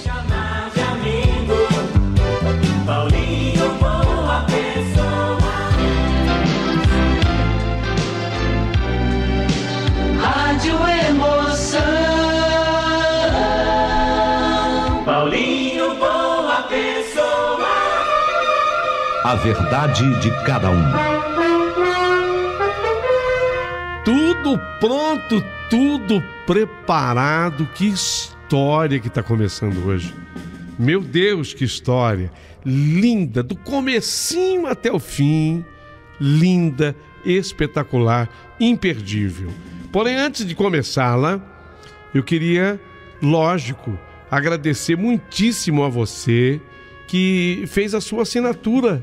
Chamar de amigo, Paulinho, boa pessoa. Rádio Emoção, Paulinho, boa pessoa. A verdade de cada um. Tudo pronto, tudo preparado. Que história que está começando hoje. Meu Deus, que história. Linda, do comecinho até o fim. Linda, espetacular, imperdível. Porém, antes de começá-la, eu queria, lógico, agradecer muitíssimo a você que fez a sua assinatura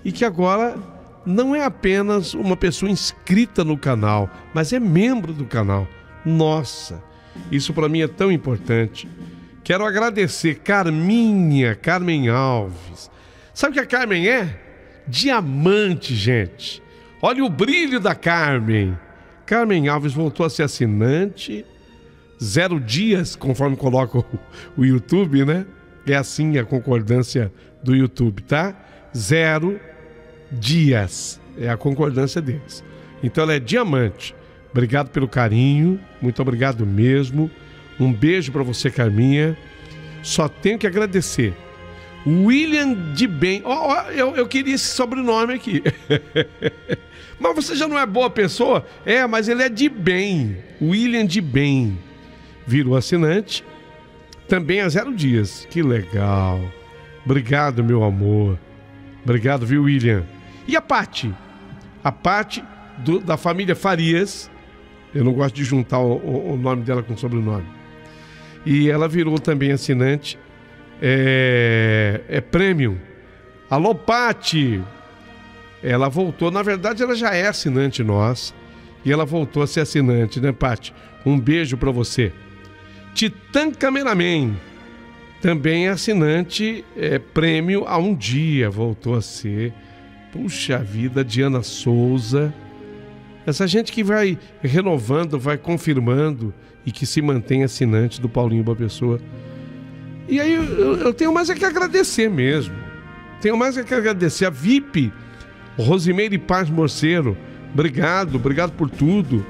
e que agora não é apenas uma pessoa inscrita no canal, mas é membro do canal. Nossa, isso para mim é tão importante. Quero agradecer Carmen Alves. Sabe o que a Carmen é? Diamante, gente. Olha o brilho da Carmen. Carmen Alves voltou a ser assinante. 0 dias, conforme coloca o YouTube, né? É assim a concordância do YouTube, tá? 0 dias. É a concordância deles. Então ela é diamante. Obrigado pelo carinho. Muito obrigado mesmo. Um beijo para você, Carminha. Só tenho que agradecer. William de Bem. Eu queria esse sobrenome aqui. Mas você já não é boa pessoa? É, mas ele é de bem. William de Bem. Virou assinante. Também há 0 dias. Que legal. Obrigado, meu amor. Obrigado, viu, William? E a Pati? A Pati da família Farias. Eu não gosto de juntar o nome dela com o sobrenome. E ela virou também assinante. É Premium. Alô, Pati! Ela voltou. Na verdade, ela já é assinante nossa. E ela voltou a ser assinante, né, Pati? Um beijo pra você. Titã Cameraman. Também é assinante prêmio há 1 dia. Voltou a ser. Puxa vida, Diana Souza. Essa gente que vai renovando, vai confirmando e que se mantém assinante do Paulinho Boa Pessoa. E aí eu tenho mais é que agradecer mesmo. Tenho mais é que agradecer a VIP, Rosimeire Paz Morceiro. Obrigado por tudo.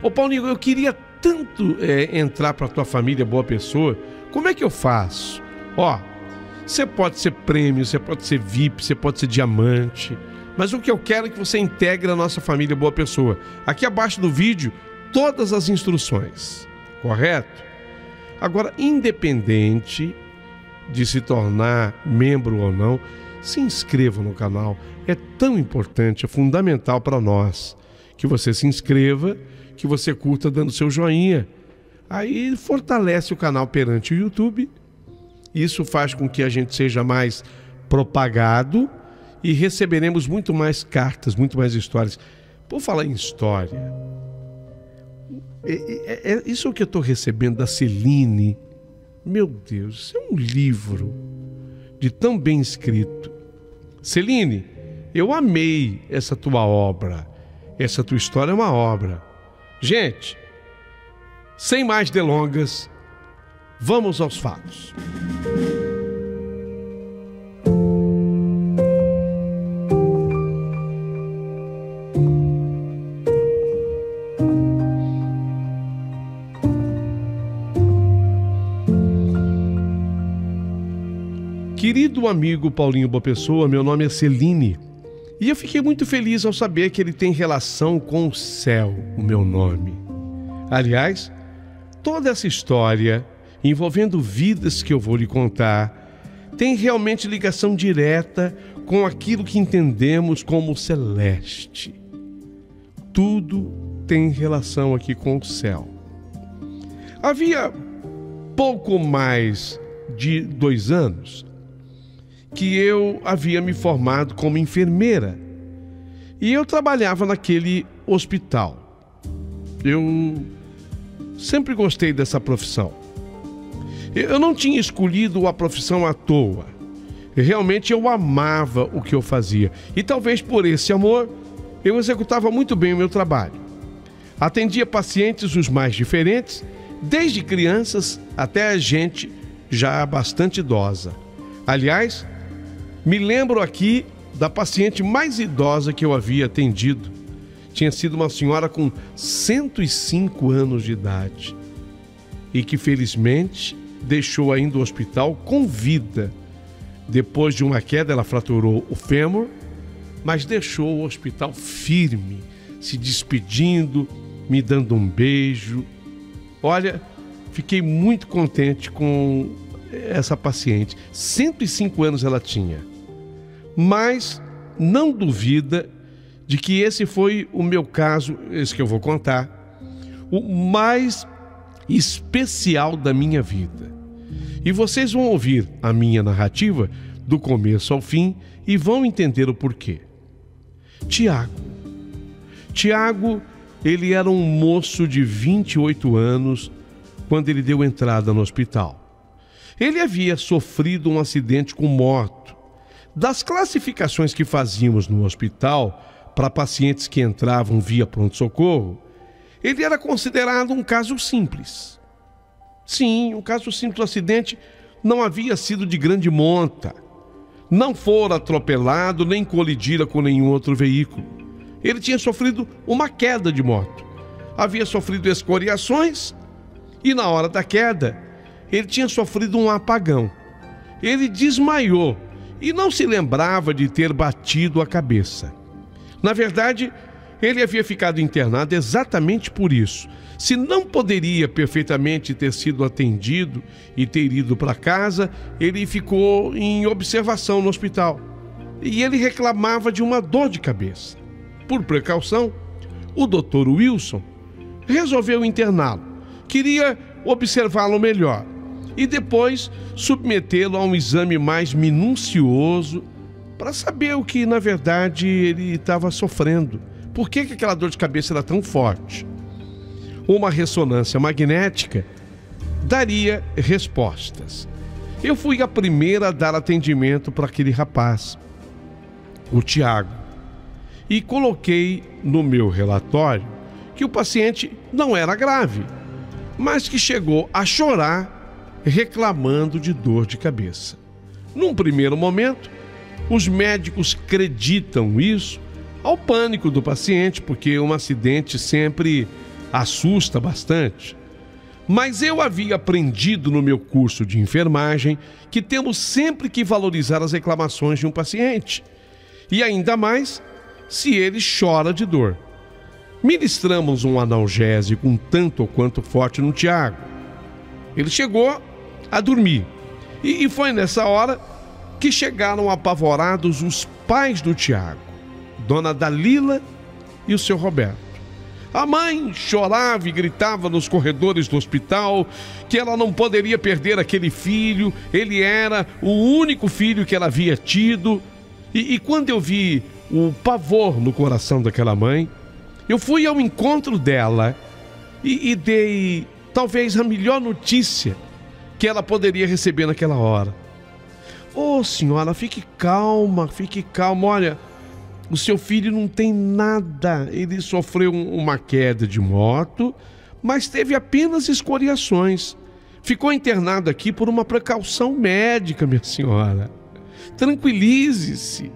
Ô Paulinho, eu queria tanto entrar para tua família Boa Pessoa. Como é que eu faço? Ó, você pode ser prêmio, você pode ser VIP, você pode ser diamante. Mas o que eu quero é que você integre a nossa família Boa Pessoa. Aqui abaixo do vídeo, todas as instruções. Correto? Agora, independente de se tornar membro ou não, se inscreva no canal. É tão importante, é fundamental para nós que você se inscreva, que você curta dando seu joinha. Aí fortalece o canal perante o YouTube. Isso faz com que a gente seja mais propagado e receberemos muito mais cartas, muito mais histórias. Por falar em história, isso que eu estou recebendo da Celine, meu Deus, isso é um livro de tão bem escrito. Celine, eu amei essa tua obra. Essa tua história é uma obra. Gente, sem mais delongas, vamos aos fatos. Querido amigo Paulinho Boa Pessoa, meu nome é Celine. E eu fiquei muito feliz ao saber que ele tem relação com o céu, o meu nome. Aliás, toda essa história envolvendo vidas que eu vou lhe contar tem realmente ligação direta com aquilo que entendemos como celeste. Tudo tem relação aqui com o céu. Havia pouco mais de 2 anos que eu havia me formado como enfermeira e eu trabalhava naquele hospital. Eu sempre gostei dessa profissão. Eu não tinha escolhido a profissão à toa. Realmente eu amava o que eu fazia e talvez por esse amor eu executava muito bem o meu trabalho. Atendia pacientes os mais diferentes, desde crianças até gente já bastante idosa. Aliás, me lembro aqui da paciente mais idosa que eu havia atendido. Tinha sido uma senhora com 105 anos de idade e que felizmente deixou ainda o hospital com vida. Depois de uma queda, ela fraturou o fêmur, mas deixou o hospital firme, se despedindo, me dando um beijo. Olha, fiquei muito contente com essa paciente. 105 anos ela tinha. Mas não duvida de que esse foi o meu caso, esse que eu vou contar, o mais especial da minha vida. E vocês vão ouvir a minha narrativa do começo ao fim e vão entender o porquê. Tiago, ele era um moço de 28 anos quando ele deu entrada no hospital. Ele havia sofrido um acidente com moto. Das classificações que fazíamos no hospital para pacientes que entravam via pronto-socorro, ele era considerado um caso simples. Sim, um caso simples. O acidente não havia sido de grande monta. Não fora atropelado nem colidira com nenhum outro veículo. Ele tinha sofrido uma queda de moto. Havia sofrido escoriações e na hora da queda ele tinha sofrido um apagão. Ele desmaiou e não se lembrava de ter batido a cabeça. Na verdade, ele havia ficado internado exatamente por isso. Se não poderia perfeitamente ter sido atendido e ter ido para casa, ele ficou em observação no hospital. E ele reclamava de uma dor de cabeça. Por precaução, o Dr. Wilson resolveu interná-lo. Queria observá-lo melhor e depois submetê-lo a um exame mais minucioso para saber o que, na verdade, ele estava sofrendo. Por que aquela dor de cabeça era tão forte? Uma ressonância magnética daria respostas. Eu fui a primeira a dar atendimento para aquele rapaz, o Tiago, e coloquei no meu relatório que o paciente não era grave, mas que chegou a chorar reclamando de dor de cabeça. Num primeiro momento, os médicos acreditam isso ao pânico do paciente, porque um acidente sempre assusta bastante. Mas eu havia aprendido no meu curso de enfermagem que temos sempre que valorizar as reclamações de um paciente, e ainda mais se ele chora de dor. Ministramos um analgésico um tanto ou quanto forte no Tiago. Ele chegou a dormir, e foi nessa hora que chegaram apavorados os pais do Tiago, Dona Dalila e o seu Roberto. A mãe chorava e gritava nos corredores do hospital que ela não poderia perder aquele filho. Ele era o único filho que ela havia tido. E quando eu vi o pavor no coração daquela mãe, eu fui ao encontro dela e dei talvez a melhor notícia que ela poderia receber naquela hora. Ô, senhora, fique calma. Olha, o seu filho não tem nada. Ele sofreu uma queda de moto, mas teve apenas escoriações. Ficou internado aqui por uma precaução médica, minha senhora. Tranquilize-se.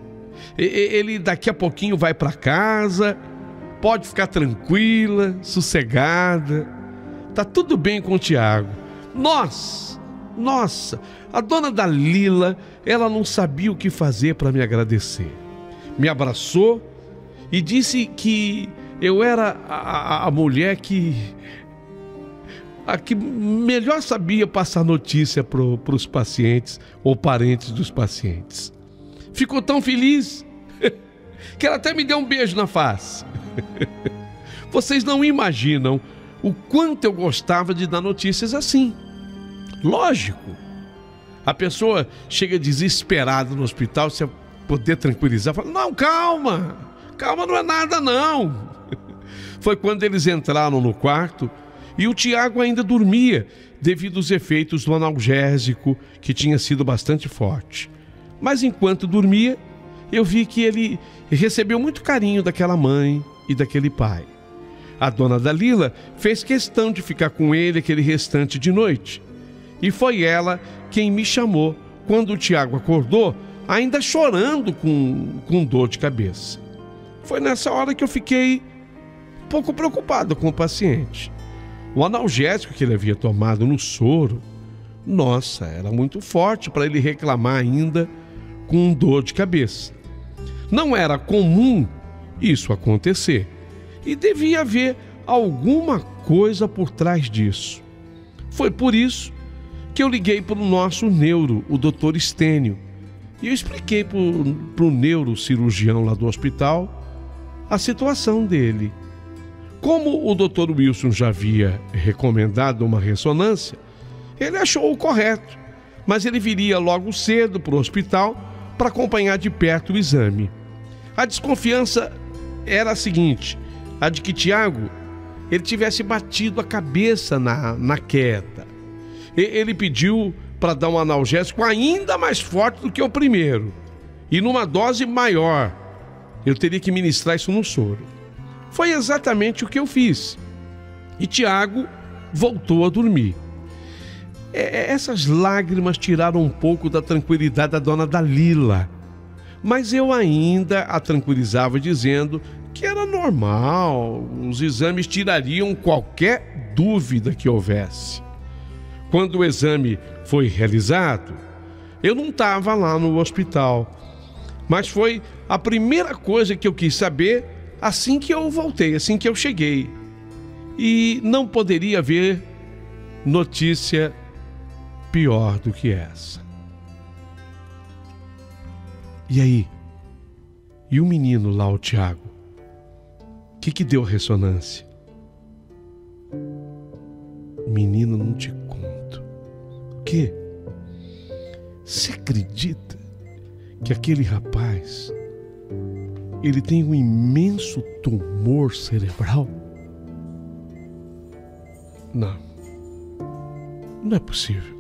Ele daqui a pouquinho vai para casa. Pode ficar tranquila, sossegada. Tá tudo bem com o Tiago. Nossa, a dona Dalila, ela não sabia o que fazer para me agradecer. Me abraçou e disse que eu era a mulher a que melhor sabia passar notícia para os pacientes ou parentes dos pacientes. Ficou tão feliz que ela até me deu um beijo na face. Vocês não imaginam o quanto eu gostava de dar notícias assim. Lógico, a pessoa chega desesperada no hospital, você poder tranquilizar, fala, não, calma, não é nada não. Foi quando eles entraram no quarto e o Tiago ainda dormia devido aos efeitos do analgésico, que tinha sido bastante forte. Mas enquanto dormia, eu vi que ele recebeu muito carinho daquela mãe e daquele pai. A dona Dalila fez questão de ficar com ele aquele restante de noite. E foi ela quem me chamou quando o Tiago acordou, ainda chorando com dor de cabeça. Foi nessa hora que eu fiquei um pouco preocupado com o paciente. O analgésico que ele havia tomado no soro, nossa, era muito forte para ele reclamar ainda com dor de cabeça. Não era comum isso acontecer e devia haver alguma coisa por trás disso. Foi por isso que eu liguei para o nosso neuro, o Dr. Estênio, e eu expliquei para o neurocirurgião lá do hospital a situação dele. Como o Dr. Wilson já havia recomendado uma ressonância, ele achou o correto, mas ele viria logo cedo para o hospital para acompanhar de perto o exame. A desconfiança era a seguinte, a de que Tiago ele tivesse batido a cabeça na queda. Ele pediu para dar um analgésico ainda mais forte do que o primeiro, e numa dose maior. Eu teria que ministrar isso no soro. Foi exatamente o que eu fiz. E Tiago voltou a dormir. Essas lágrimas tiraram um pouco da tranquilidade da dona Dalila. Mas eu ainda a tranquilizava dizendo que era normal, os exames tirariam qualquer dúvida que houvesse. Quando o exame foi realizado, eu não estava lá no hospital, mas foi a primeira coisa que eu quis saber assim que eu voltei, assim que eu cheguei. E não poderia haver notícia pior do que essa. E aí? E o menino lá, o Tiago? O que deu ressonância? Menino, não te conto. O quê? Você acredita que aquele rapaz, ele tem um imenso tumor cerebral? Não. Não é possível.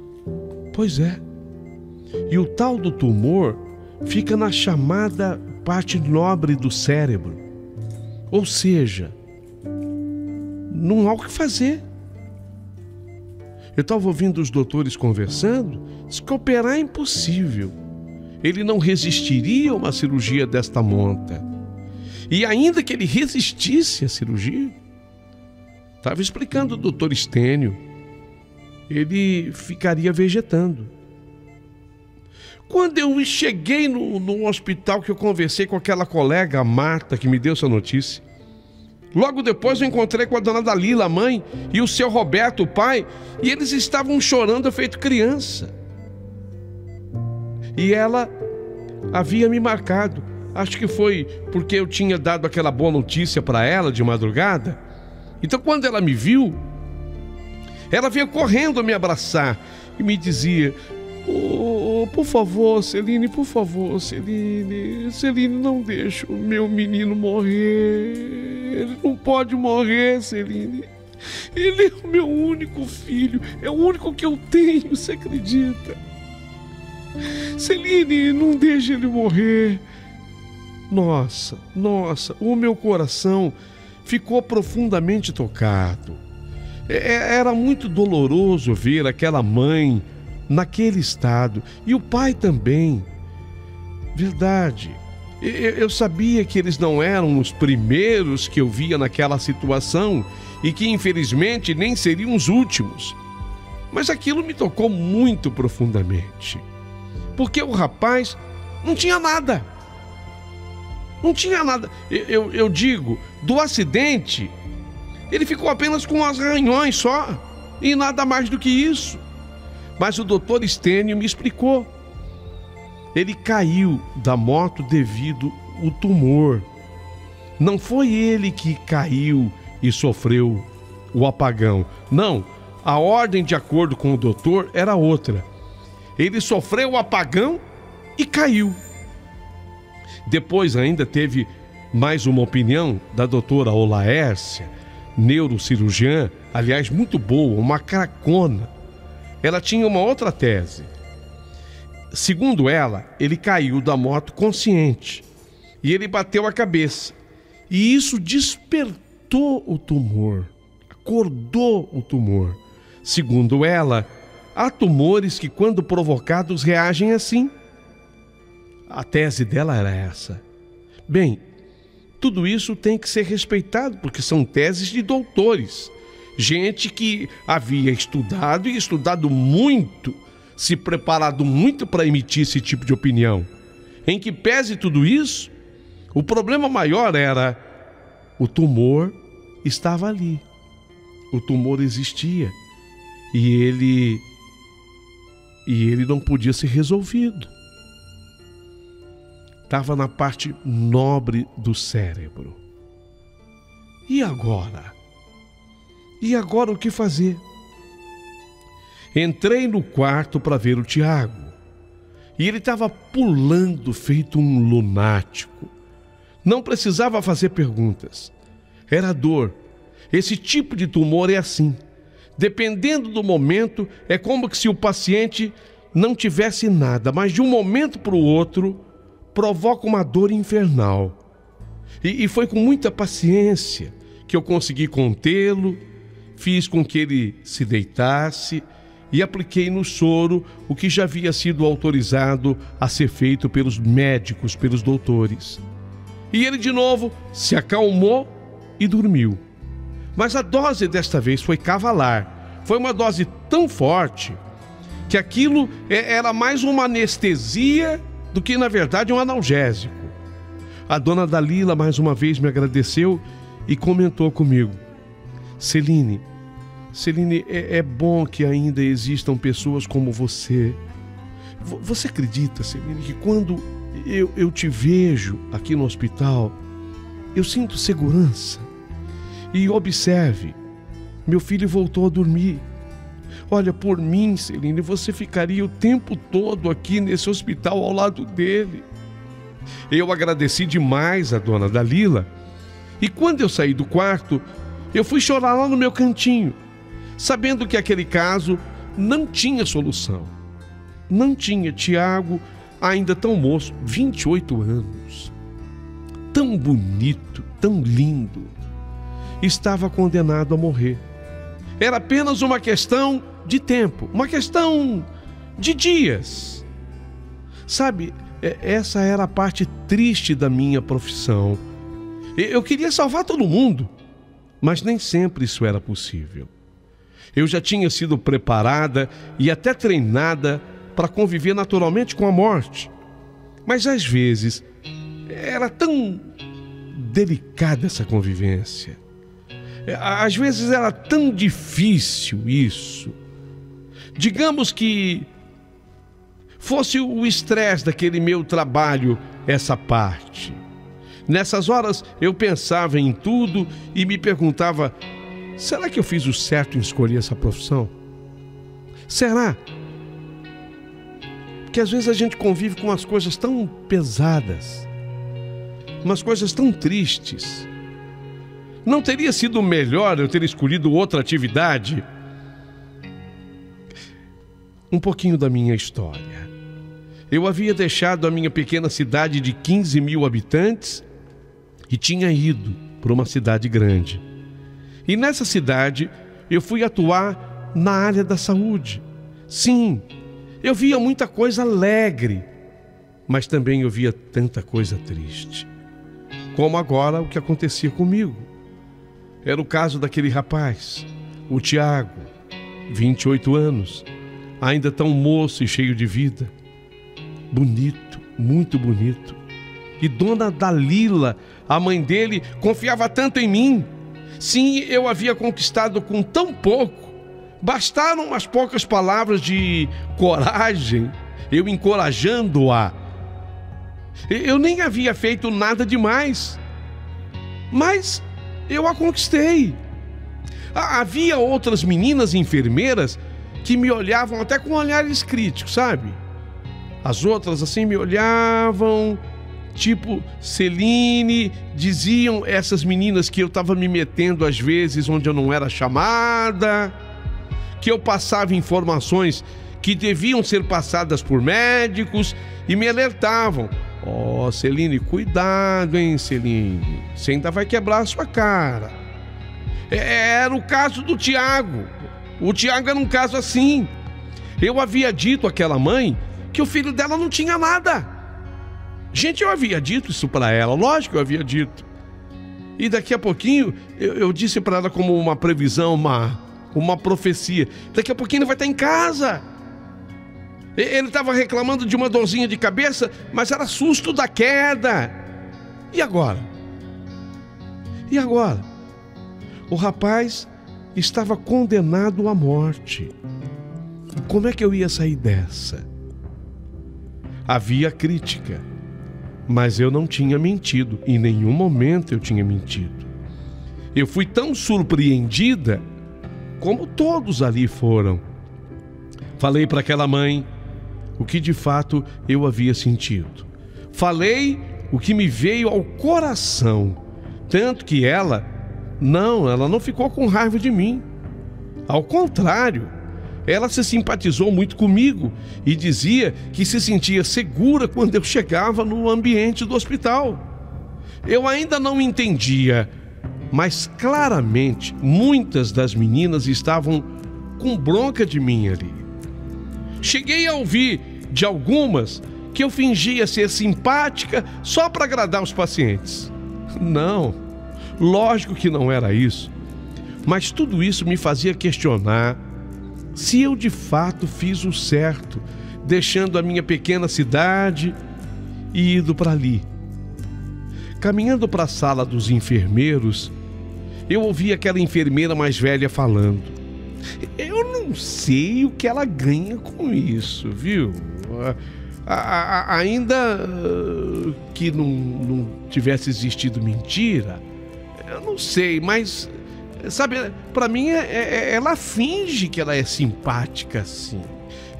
Pois é. E o tal do tumor fica na chamada parte nobre do cérebro. Ou seja, não há o que fazer. Eu estava ouvindo os doutores conversando, diz que operar é impossível. Ele não resistiria a uma cirurgia desta monta. E ainda que ele resistisse à cirurgia, estava explicando o doutor Estênio, ele ficaria vegetando. Quando eu cheguei no hospital, que eu conversei com aquela colega, a Marta, que me deu essa notícia, logo depois eu encontrei com a dona Dalila, a mãe, e o seu Roberto, o pai, e eles estavam chorando feito criança. E ela havia me marcado, acho que foi porque eu tinha dado aquela boa notícia para ela de madrugada. Então quando ela me viu, ela veio correndo me abraçar e me dizia: por favor, Celine, por favor, Celine, não deixe o meu menino morrer. Ele não pode morrer, Celine. Ele é o meu único filho, é o único que eu tenho, você acredita? Celine, não deixe ele morrer. Nossa, o meu coração ficou profundamente tocado. Era muito doloroso ver aquela mãe naquele estado, e o pai também. Verdade, eu sabia que eles não eram os primeiros que eu via naquela situação e que infelizmente nem seriam os últimos, mas aquilo me tocou muito profundamente, porque o rapaz não tinha nada. Eu digo, do acidente ele ficou apenas com os arranhões só, e nada mais do que isso. Mas o doutor Estênio me explicou. Ele caiu da moto devido ao tumor. Não foi ele que caiu e sofreu o apagão. Não, a ordem, de acordo com o doutor, era outra. Ele sofreu o apagão e caiu. Depois ainda teve mais uma opinião da doutora Olaércia, neurocirurgiã, aliás, muito boa, uma cracona. Ela tinha uma outra tese. Segundo ela, ele caiu da moto consciente e ele bateu a cabeça. E isso despertou o tumor, acordou o tumor. Segundo ela, há tumores que, quando provocados, reagem assim. A tese dela era essa. Bem, tudo isso tem que ser respeitado, porque são teses de doutores. Gente que havia estudado e estudado muito, se preparado muito para emitir esse tipo de opinião. Em que pese tudo isso, o problema maior era o tumor estava ali. O tumor existia e ele não podia ser resolvido. Estava na parte nobre do cérebro. E agora? E agora o que fazer? Entrei no quarto para ver o Tiago. E ele estava pulando feito um lunático. Não precisava fazer perguntas. Era dor. Esse tipo de tumor é assim. Dependendo do momento, é como se o paciente não tivesse nada, mas de um momento para o outro, provoca uma dor infernal. E foi com muita paciência que eu consegui contê-lo, fiz com que ele se deitasse e apliquei no soro o que já havia sido autorizado a ser feito pelos médicos, pelos doutores. E ele de novo se acalmou e dormiu. Mas a dose desta vez foi cavalar. Foi uma dose tão forte que aquilo era mais uma anestesia do que, na verdade, um analgésico. A dona Dalila mais uma vez me agradeceu e comentou comigo: Celine, é bom que ainda existam pessoas como você. Você acredita, Celine, que quando eu te vejo aqui no hospital, eu sinto segurança? E observe, meu filho voltou a dormir. Olha, por mim, Celine, você ficaria o tempo todo aqui nesse hospital ao lado dele. Eu agradeci demais a dona Dalila. E quando eu saí do quarto, eu fui chorar lá no meu cantinho, sabendo que aquele caso não tinha solução. Não tinha. Tiago, ainda tão moço, 28 anos, tão bonito, tão lindo, estava condenado a morrer. Era apenas uma questão de tempo, uma questão de dias. Sabe, essa era a parte triste da minha profissão. Eu queria salvar todo mundo, mas nem sempre isso era possível. Eu já tinha sido preparada e até treinada para conviver naturalmente com a morte. Mas às vezes era tão delicada essa convivência. Às vezes era tão difícil isso. Digamos que fosse o estresse daquele meu trabalho essa parte. Nessas horas eu pensava em tudo e me perguntava: será que eu fiz o certo em escolher essa profissão? Será? Porque às vezes a gente convive com umas coisas tão pesadas, umas coisas tão tristes. Não teria sido melhor eu ter escolhido outra atividade? Um pouquinho da minha história. Eu havia deixado a minha pequena cidade de 15 mil habitantes e tinha ido para uma cidade grande. E nessa cidade eu fui atuar na área da saúde. Sim, eu via muita coisa alegre, mas também eu via tanta coisa triste. Como agora o que acontecia comigo. Era o caso daquele rapaz, o Tiago, 28 anos, ainda tão moço e cheio de vida. Bonito, muito bonito. E dona Dalila, a mãe dele, confiava tanto em mim. Sim, eu havia conquistado com tão pouco. Bastaram umas poucas palavras de coragem, eu encorajando-a. Eu nem havia feito nada demais, mas eu a conquistei. Havia outras meninas enfermeiras que me olhavam até com olhares críticos, sabe? As outras assim me olhavam, tipo, Celine, diziam essas meninas que eu estava me metendo às vezes onde eu não era chamada, que eu passava informações que deviam ser passadas por médicos e me alertavam: ó, Celine, cuidado, hein, Celine, você ainda vai quebrar a sua cara. Era o caso do Tiago. O Tiago era um caso assim. Eu havia dito àquela mãe que o filho dela não tinha nada. Gente, eu havia dito isso para ela, lógico que eu havia dito. E daqui a pouquinho eu disse para ela como uma previsão, uma profecia. Daqui a pouquinho ele vai estar em casa. Ele estava reclamando de uma dorzinha de cabeça, mas era susto da queda. E agora? E agora? O rapaz estava condenado à morte. Como é que eu ia sair dessa? Havia crítica, mas eu não tinha mentido. Em nenhum momento eu tinha mentido. Eu fui tão surpreendida como todos ali foram. Falei para aquela mãe o que de fato eu havia sentido. Falei o que me veio ao coração. Tanto que ela não ficou com raiva de mim. Ao contrário, ela se simpatizou muito comigo e dizia que se sentia segura quando eu chegava no ambiente do hospital. Eu ainda não entendia, mas claramente muitas das meninas estavam com bronca de mim ali. Cheguei a ouvir de algumas que eu fingia ser simpática só para agradar os pacientes. Não, lógico que não era isso. Mas tudo isso me fazia questionar se eu de fato fiz o certo, deixando a minha pequena cidade e indo para ali. Caminhando para a sala dos enfermeiros, eu ouvi aquela enfermeira mais velha falando: eu não sei o que ela ganha com isso, viu? Ainda que não tivesse existido mentira, eu não sei, mas, sabe, para mim ela finge que ela é simpática assim.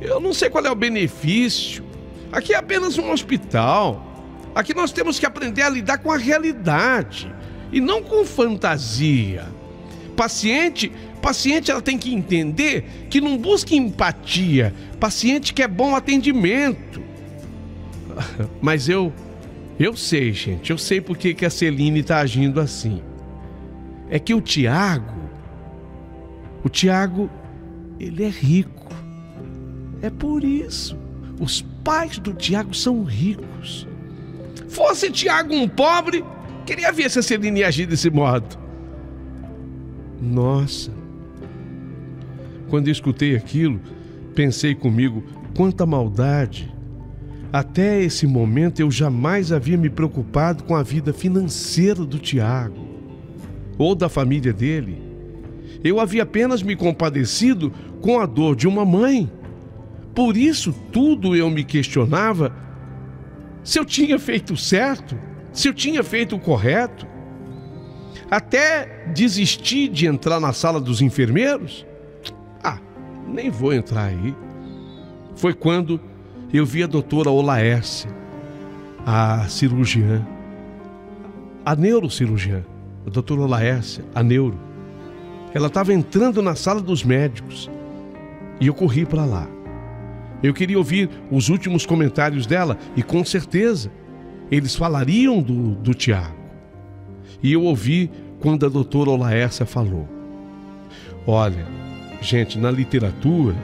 Eu não sei qual é o benefício. Aqui é apenas um hospital. Aqui nós temos que aprender a lidar com a realidade e não com fantasia. Paciente ela tem que entender que não busca empatia. Paciente quer bom atendimento. Mas eu sei, gente, eu sei por que a Celine está agindo assim. É que o Tiago, ele é rico. É por isso. Os pais do Tiago são ricos. Fosse Tiago um pobre, queria ver se a Celine ia agir desse modo. Nossa. Quando eu escutei aquilo, pensei comigo, quanta maldade. Até esse momento eu jamais havia me preocupado com a vida financeira do Tiago ou da família dele. Eu havia apenas me compadecido com a dor de uma mãe. Por isso tudo eu me questionava se eu tinha feito certo, se eu tinha feito o correto. Até desisti de entrar na sala dos enfermeiros. Nem vou entrar aí. Foi quando eu vi a doutora Olaércia, a cirurgiã, a neurocirurgiã, a doutora Olaércia, a neuro. Ela estava entrando na sala dos médicos e eu corri para lá. Eu queria ouvir os últimos comentários dela e com certeza eles falariam do Tiago. E eu ouvi quando a doutora Olaércia falou: olha, gente, na literatura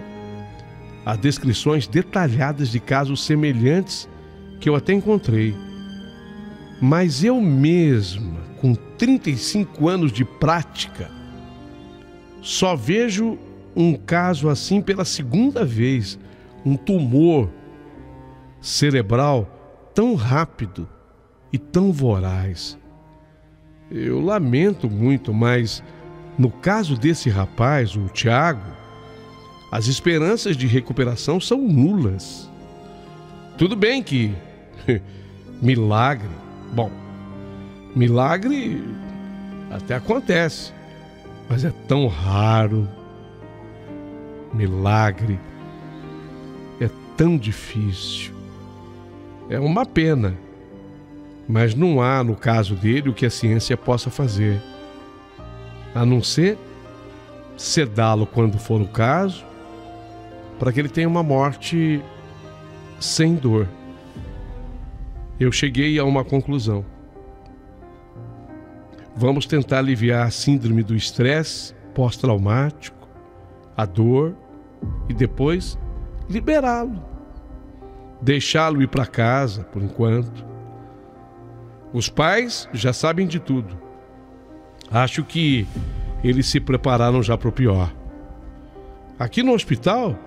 há descrições detalhadas de casos semelhantes que eu até encontrei. Mas eu mesma, com 35 anos de prática, só vejo um caso assim pela segunda vez. Um tumor cerebral tão rápido e tão voraz. Eu lamento muito, mas no caso desse rapaz, o Tiago, as esperanças de recuperação são nulas. Tudo bem que milagre, bom, milagre até acontece, mas é tão raro. Milagre é tão difícil. É uma pena, mas não há no caso dele o que a ciência possa fazer, a não ser sedá-lo quando for o caso, para que ele tenha uma morte sem dor. Eu cheguei a uma conclusão. Vamos tentar aliviar a síndrome do estresse pós-traumático, a dor, e depois liberá-lo, deixá-lo ir para casa por enquanto. Os pais já sabem de tudo. Acho que eles se prepararam já para o pior. Aqui no hospital,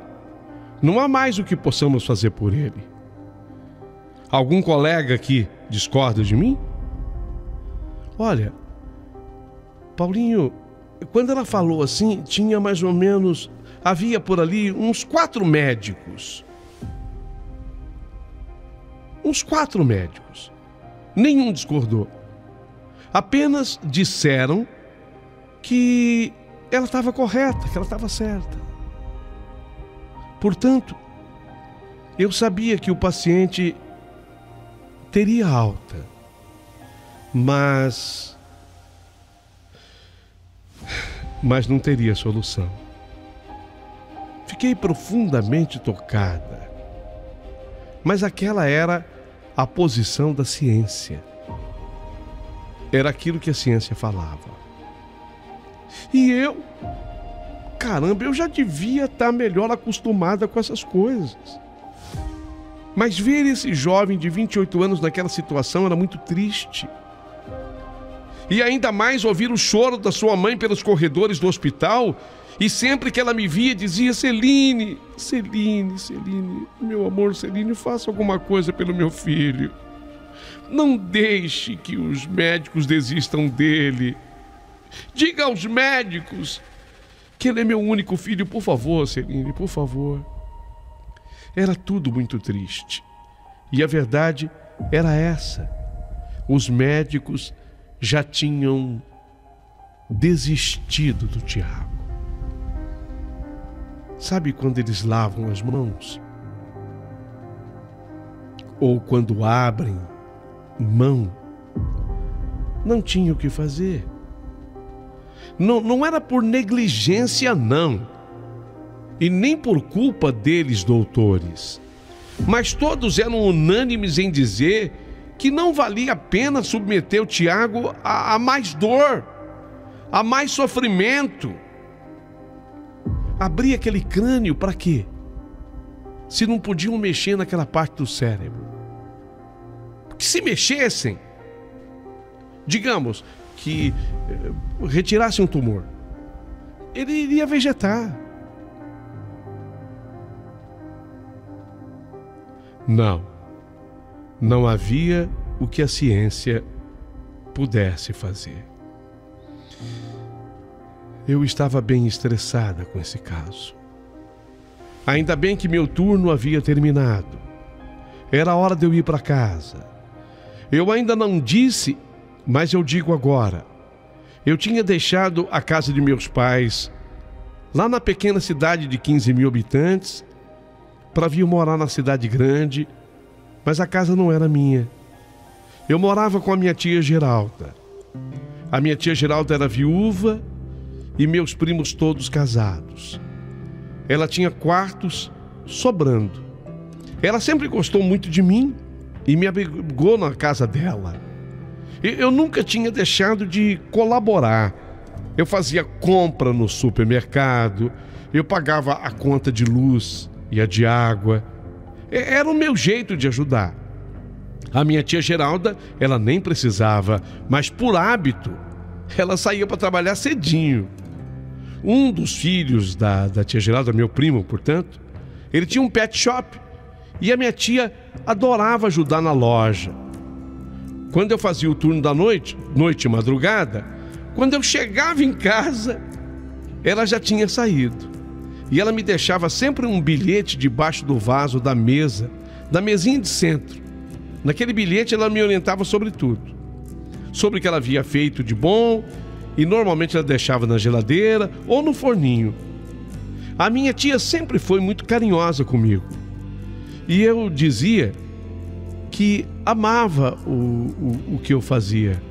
não há mais o que possamos fazer por ele. Algum colega aqui discorda de mim? Olha, Paulinho, quando ela falou assim, tinha mais ou menos... Havia por ali uns 4 médicos. Uns 4 médicos. Nenhum discordou. Apenas disseram que ela estava correta, que ela estava certa. Portanto, eu sabia que o paciente teria alta, mas não teria solução. Fiquei profundamente tocada, mas aquela era a posição da ciência. Era aquilo que a ciência falava. E eu, caramba, eu já devia estar melhor acostumada com essas coisas. Mas ver esse jovem de 28 anos naquela situação era muito triste. E ainda mais ouvir o choro da sua mãe pelos corredores do hospital. E sempre que ela me via, dizia: Celine, Celine, Celine, meu amor, Celine, faça alguma coisa pelo meu filho. Não deixe que os médicos desistam dele. Diga aos médicos que ele é meu único filho, por favor, Celine, por favor. Era tudo muito triste. E a verdade era essa. Os médicos já tinham desistido do Tiago. Sabe quando eles lavam as mãos? Ou quando abrem mão? Não tinha o que fazer. Não era por negligência, não. E nem por culpa deles, doutores. Mas todos eram unânimes em dizer que não valia a pena submeter o Tiago a mais dor, a mais sofrimento. Abrir aquele crânio para quê? Se não podiam mexer naquela parte do cérebro. Porque se mexessem, digamos que retirasse um tumor, ele iria vegetar. Não havia o que a ciência pudesse fazer. Eu estava bem estressada com esse caso. Ainda bem que meu turno havia terminado. Era hora de eu ir para casa. Eu ainda não disse, mas eu digo agora. Eu tinha deixado a casa de meus pais, lá na pequena cidade de 15 mil habitantes, para vir morar na cidade grande, mas a casa não era minha. Eu morava com a minha tia Geralda. A minha tia Geralda era viúva e meus primos todos casados. Ela tinha quartos sobrando. Ela sempre gostou muito de mim e me abrigou na casa dela. Eu nunca tinha deixado de colaborar. Eu fazia compra no supermercado, eu pagava a conta de luz e a de água. Era o meu jeito de ajudar. A minha tia Geralda, ela nem precisava, mas por hábito, ela saía para trabalhar cedinho. Um dos filhos da tia Geralda, meu primo, portanto, ele tinha um pet shop e a minha tia adorava ajudar na loja. Quando eu fazia o turno da noite e madrugada, quando eu chegava em casa, ela já tinha saído. E ela me deixava sempre um bilhete debaixo do vaso da mesa, da mesinha de centro. Naquele bilhete ela me orientava sobre tudo. Sobre o que ela havia feito de bom, e normalmente ela deixava na geladeira ou no forninho. A minha tia sempre foi muito carinhosa comigo. E eu dizia que amava o que eu fazia.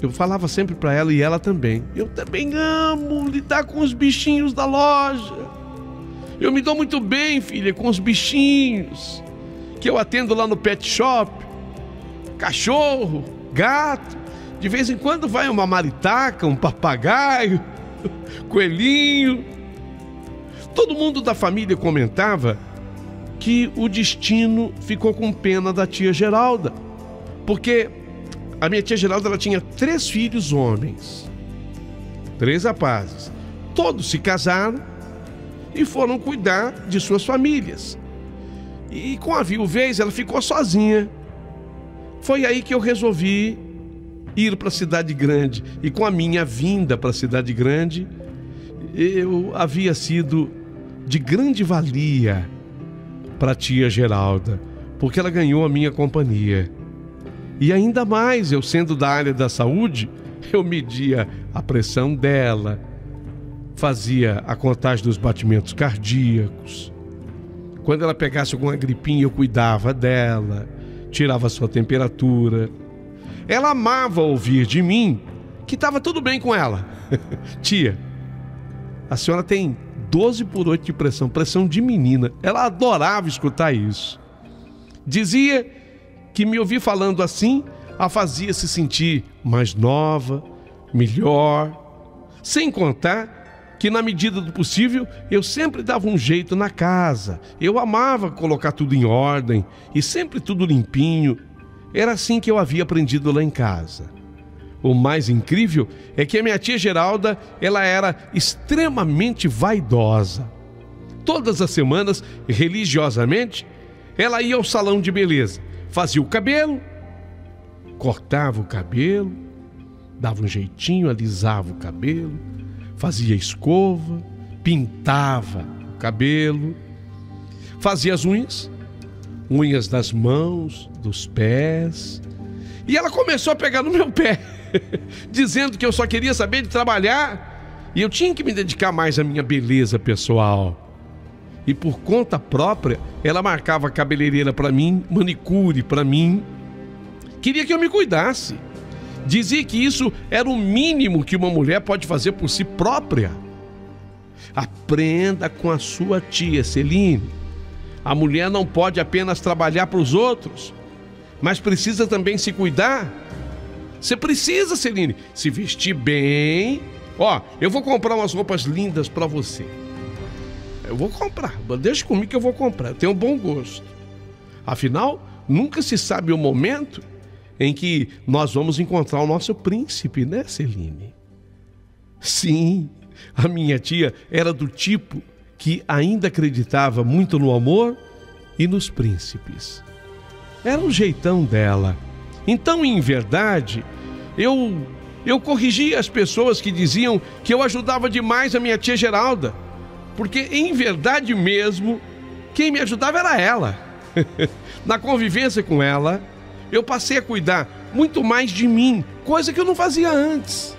Eu falava sempre para ela e ela também. Eu também amo lidar com os bichinhos da loja. Eu me dou muito bem, filha, com os bichinhos que eu atendo lá no pet shop. Cachorro, gato. De vez em quando vai uma maritaca, um papagaio, coelhinho. Todo mundo da família comentava que o destino ficou com pena da tia Geralda, porque a minha tia Geralda ela tinha 3 filhos homens, 3 rapazes. Todos se casaram e foram cuidar de suas famílias. E com a viuvez ela ficou sozinha. Foi aí que eu resolvi ir para a cidade grande. E com a minha vinda para a cidade grande, eu havia sido de grande valia para a tia Geralda, porque ela ganhou a minha companhia. E ainda mais, eu sendo da área da saúde, eu media a pressão dela, fazia a contagem dos batimentos cardíacos. Quando ela pegasse alguma gripinha, eu cuidava dela, tirava sua temperatura. Ela amava ouvir de mim que estava tudo bem com ela. Tia, a senhora tem 12/8 de pressão, pressão de menina. Ela adorava escutar isso. Dizia que me ouvir falando assim a fazia se sentir mais nova, melhor. Sem contar que na medida do possível eu sempre dava um jeito na casa. Eu amava colocar tudo em ordem e sempre tudo limpinho. Era assim que eu havia aprendido lá em casa. O mais incrível é que a minha tia Geralda, ela era extremamente vaidosa. Todas as semanas, religiosamente, ela ia ao salão de beleza, fazia o cabelo, cortava o cabelo, dava um jeitinho, alisava o cabelo, fazia escova, pintava o cabelo, fazia as unhas das mãos, dos pés. E ela começou a pegar no meu pé, dizendo que eu só queria saber de trabalhar e eu tinha que me dedicar mais à minha beleza pessoal. E por conta própria, ela marcava cabeleireira para mim, manicure para mim. Queria que eu me cuidasse. Dizia que isso era o mínimo que uma mulher pode fazer por si própria. Aprenda com a sua tia Celine. A mulher não pode apenas trabalhar para os outros, mas precisa também se cuidar. Você precisa, Celine, se vestir bem. Ó, eu vou comprar umas roupas lindas para você. Eu vou comprar, deixa comigo que eu vou comprar. Eu tenho um bom gosto. Afinal, nunca se sabe o momento em que nós vamos encontrar o nosso príncipe, né, Celine? Sim, a minha tia era do tipo que ainda acreditava muito no amor e nos príncipes. Era o jeitão dela. Então, em verdade, eu corrigia as pessoas que diziam que eu ajudava demais a minha tia Geralda, porque, em verdade mesmo, quem me ajudava era ela. Na convivência com ela, eu passei a cuidar muito mais de mim, coisa que eu não fazia antes.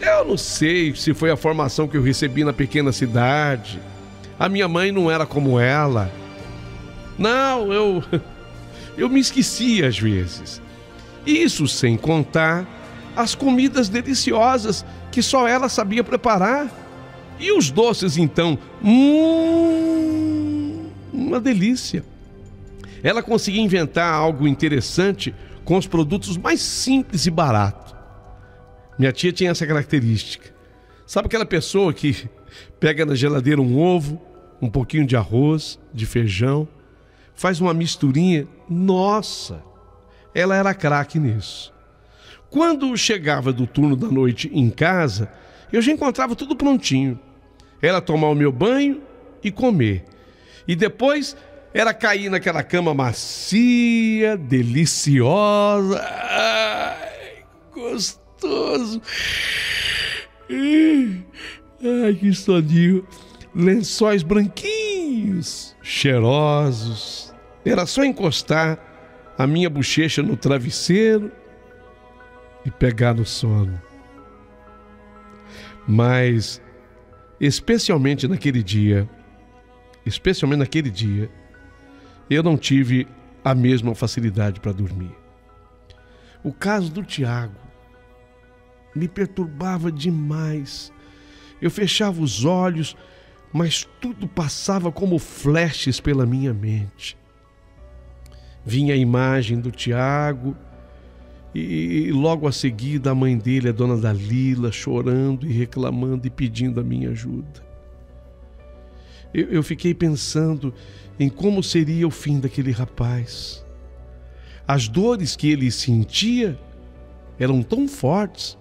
Eu não sei se foi a formação que eu recebi na pequena cidade. A minha mãe não era como ela. Não, eu me esquecia às vezes. Isso sem contar as comidas deliciosas que só ela sabia preparar. E os doces, então, uma delícia. Ela conseguia inventar algo interessante com os produtos mais simples e baratos. Minha tia tinha essa característica. Sabe aquela pessoa que pega na geladeira um ovo, um pouquinho de arroz, de feijão, faz uma misturinha? Nossa, ela era craque nisso. Quando chegava do turno da noite em casa, eu já encontrava tudo prontinho. Era tomar o meu banho e comer. E depois era cair naquela cama macia, deliciosa. Ai, gostoso. Ai, que soninho. Lençóis branquinhos, cheirosos. Era só encostar a minha bochecha no travesseiro e pegar no sono. Mas, especialmente naquele dia, eu não tive a mesma facilidade para dormir. O caso do Tiago me perturbava demais. Eu fechava os olhos, mas tudo passava como flashes pela minha mente. Vinha a imagem do Tiago e logo a seguir a mãe dele, a dona Dalila, chorando e reclamando e pedindo a minha ajuda. eu fiquei pensando em como seria o fim daquele rapaz. As dores que ele sentia eram tão fortes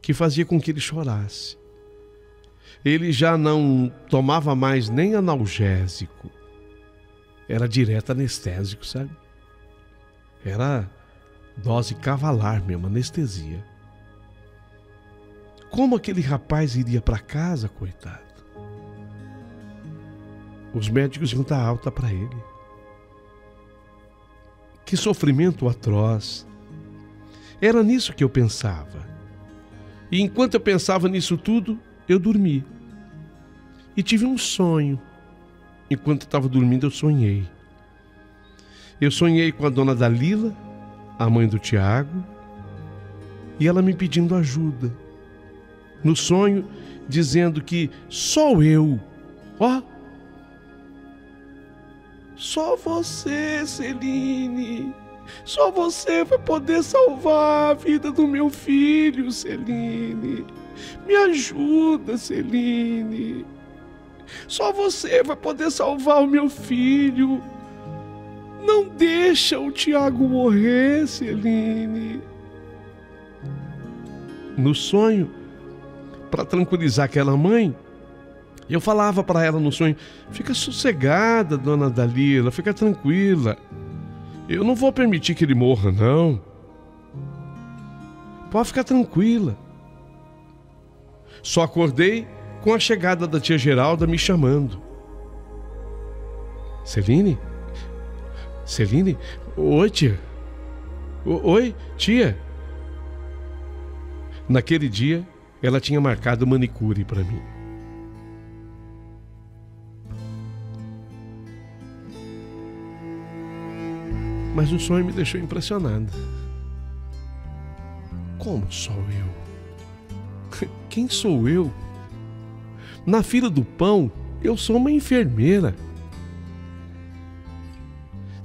que fazia com que ele chorasse. Ele já não tomava mais nem analgésico. Era direto anestésico, sabe? Era dose cavalar mesmo, anestesia. Como aquele rapaz iria para casa, coitado? Os médicos iam dar alta para ele. Que sofrimento atroz. Era nisso que eu pensava. E enquanto eu pensava nisso tudo, eu dormi. E tive um sonho. Enquanto eu estava dormindo, eu sonhei. Eu sonhei com a dona Dalila, a mãe do Tiago, e ela me pedindo ajuda. No sonho, dizendo que só eu, só você, Celine, só você vai poder salvar a vida do meu filho, Celine. Me ajuda, Celine. Só você vai poder salvar o meu filho. Não deixa o Tiago morrer, Celine. No sonho, para tranquilizar aquela mãe, eu falava para ela no sonho: fica sossegada, dona Dalila, fica tranquila. Eu não vou permitir que ele morra, não. Pode ficar tranquila. Só acordei com a chegada da tia Geralda me chamando. Celine? Celine? Oi, tia. Oi, tia. Naquele dia, ela tinha marcado manicure para mim. Mas o sonho me deixou impressionado. Como sou eu? Quem sou eu? Na fila do pão, eu sou uma enfermeira.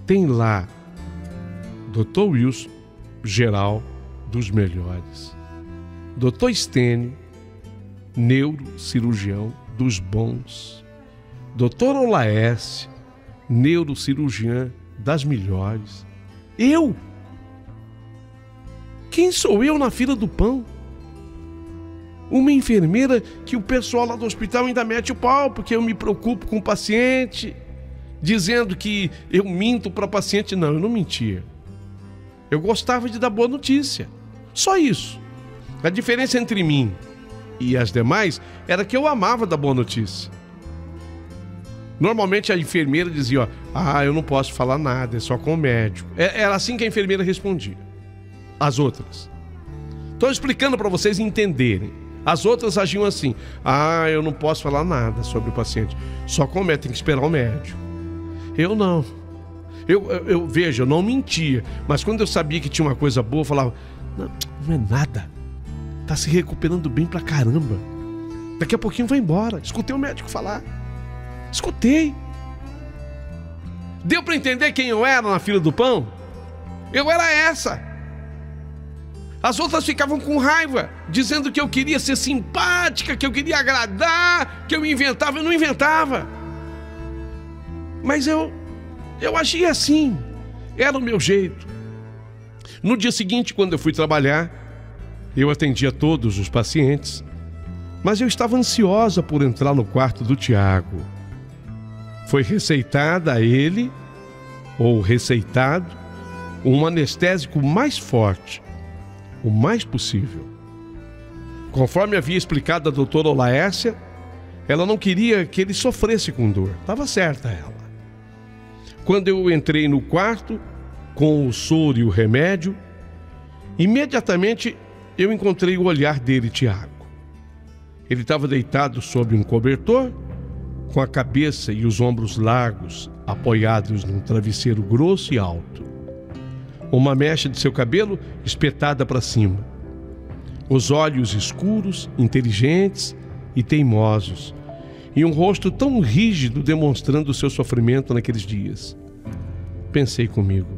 Tem lá Dr. Wilson, geral dos melhores. Dr. Estênio, neurocirurgião dos bons. Dr. Olaércio, neurocirurgiã das melhores. Eu? Quem sou eu na fila do pão? Uma enfermeira que o pessoal lá do hospital ainda mete o pau porque eu me preocupo com o paciente, dizendo que eu minto para o paciente. Não, eu não mentia. Eu gostava de dar boa notícia. Só isso. A diferença entre mim e as demais era que eu amava dar boa notícia. Normalmente a enfermeira dizia: eu não posso falar nada, é só com o médico. Era assim que a enfermeira respondia. As outras. Estou explicando para vocês entenderem. As outras agiam assim: eu não posso falar nada sobre o paciente, só com o médico, tem que esperar o médico. Eu não. Veja, eu não mentia, mas quando eu sabia que tinha uma coisa boa, eu falava: não é nada. Tá se recuperando bem pra caramba. Daqui a pouquinho vai embora. Escutei o médico falar. Escutei. Deu para entender quem eu era na fila do pão? Eu era essa. As outras ficavam com raiva, dizendo que eu queria ser simpática, que eu queria agradar, que eu inventava. Eu não inventava. Mas eu agia assim. Era o meu jeito. No dia seguinte, quando eu fui trabalhar, eu atendia todos os pacientes, mas eu estava ansiosa por entrar no quarto do Tiago. Foi receitada a ele, ou receitado, um anestésico mais forte, o mais possível. Conforme havia explicado a doutora Olaércia, ela não queria que ele sofresse com dor. Estava certa ela. Quando eu entrei no quarto, com o soro e o remédio, imediatamente eu encontrei o olhar dele, Tiago. Ele estava deitado sobre um cobertor, com a cabeça e os ombros largos, apoiados num travesseiro grosso e alto. Uma mecha de seu cabelo espetada para cima. Os olhos escuros, inteligentes e teimosos. E um rosto tão rígido demonstrando o seu sofrimento naqueles dias. Pensei comigo: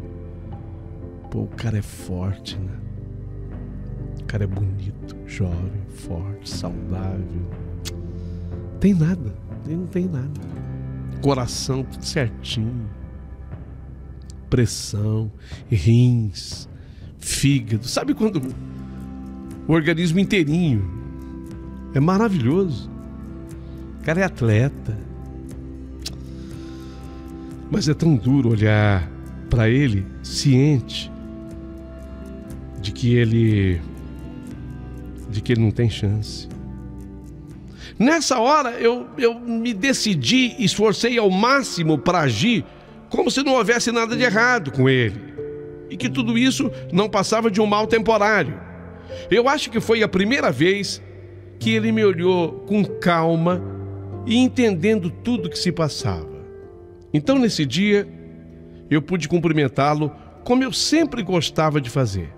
o cara é forte, né? O cara é bonito, jovem, forte, saudável. Tem nada. Ele não tem nada. Coração tudo certinho. Pressão, rins, fígado. Sabe quando o organismo inteirinho? É maravilhoso. O cara é atleta. Mas é tão duro olhar para ele, ciente de que ele não tem chance. Nessa hora eu me decidi, esforcei ao máximo para agir como se não houvesse nada de errado com ele e que tudo isso não passava de um mal temporário. Eu acho que foi a primeira vez que ele me olhou com calma e entendendo tudo que se passava. Então, nesse dia, eu pude cumprimentá-lo como eu sempre gostava de fazer.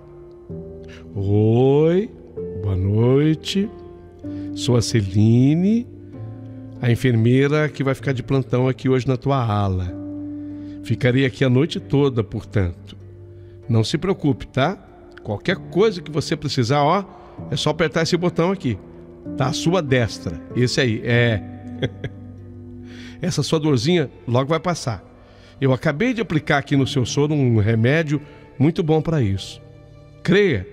Oi, boa noite. Sou a Celine, a enfermeira que vai ficar de plantão aqui hoje na tua ala. Ficarei aqui a noite toda, portanto. Não se preocupe, tá? Qualquer coisa que você precisar, ó, é só apertar esse botão aqui. Tá à sua destra. Esse aí, Essa sua dorzinha logo vai passar. Eu acabei de aplicar aqui no seu soro um remédio muito bom para isso. Creia,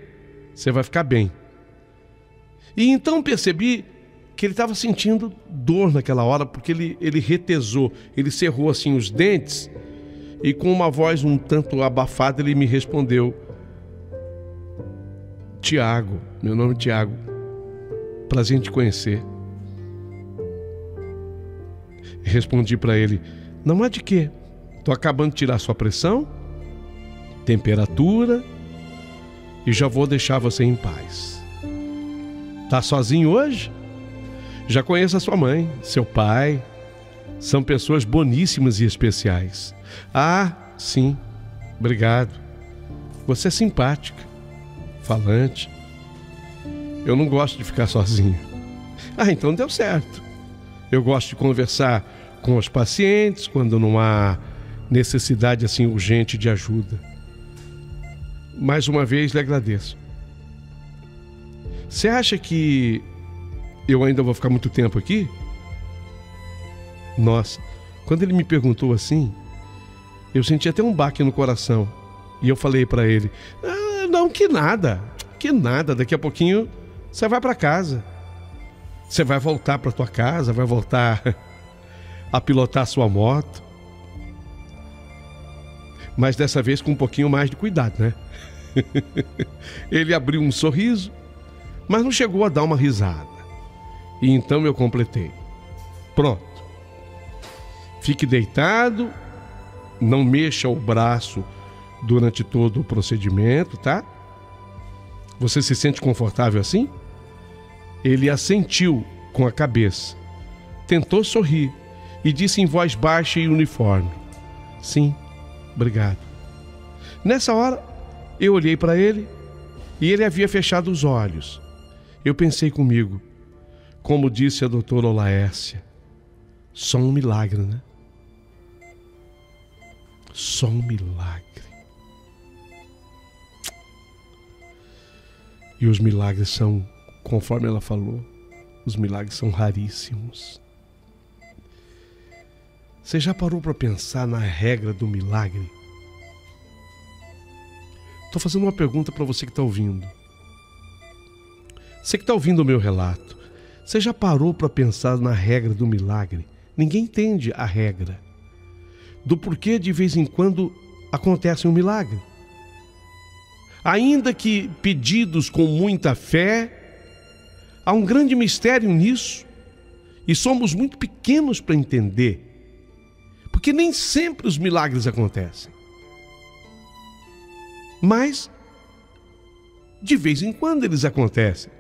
você vai ficar bem. E então percebi que ele estava sentindo dor naquela hora, porque ele retesou, ele cerrou assim os dentes e com uma voz um tanto abafada ele me respondeu: Tiago, meu nome é Tiago, prazer em te conhecer. Respondi para ele: não há de quê, estou acabando de tirar sua pressão, temperatura e já vou deixar você em paz. Tá sozinho hoje? Já conheço a sua mãe, seu pai, são pessoas boníssimas e especiais. Ah, sim, obrigado. Você é simpática, falante. Eu não gosto de ficar sozinho. Ah, então deu certo. Eu gosto de conversar com os pacientes quando não há necessidade assim urgente de ajuda. Mais uma vez lhe agradeço. Você acha que eu ainda vou ficar muito tempo aqui? Nossa, quando ele me perguntou assim, eu senti até um baque no coração. E eu falei para ele: não, que nada, daqui a pouquinho você vai para casa. Você vai voltar para tua casa, vai voltar a pilotar sua moto. Mas dessa vez com um pouquinho mais de cuidado, né? Ele abriu um sorriso, mas não chegou a dar uma risada. E então eu completei: pronto. Fique deitado, não mexa o braço durante todo o procedimento, tá? Você se sente confortável assim? Ele assentiu com a cabeça, tentou sorrir e disse em voz baixa e uniforme: sim, obrigado. Nessa hora, eu olhei para ele e ele havia fechado os olhos. Eu pensei comigo, como disse a doutora Olaércia, só um milagre, né? Só um milagre. E os milagres são, conforme ela falou, os milagres são raríssimos. Você já parou para pensar na regra do milagre? Estou fazendo uma pergunta para você que está ouvindo. Você que está ouvindo o meu relato, você já parou para pensar na regra do milagre? Ninguém entende a regra do porquê de vez em quando acontece um milagre. Ainda que pedidos com muita fé, há um grande mistério nisso e somos muito pequenos para entender, porque nem sempre os milagres acontecem. Mas, de vez em quando eles acontecem.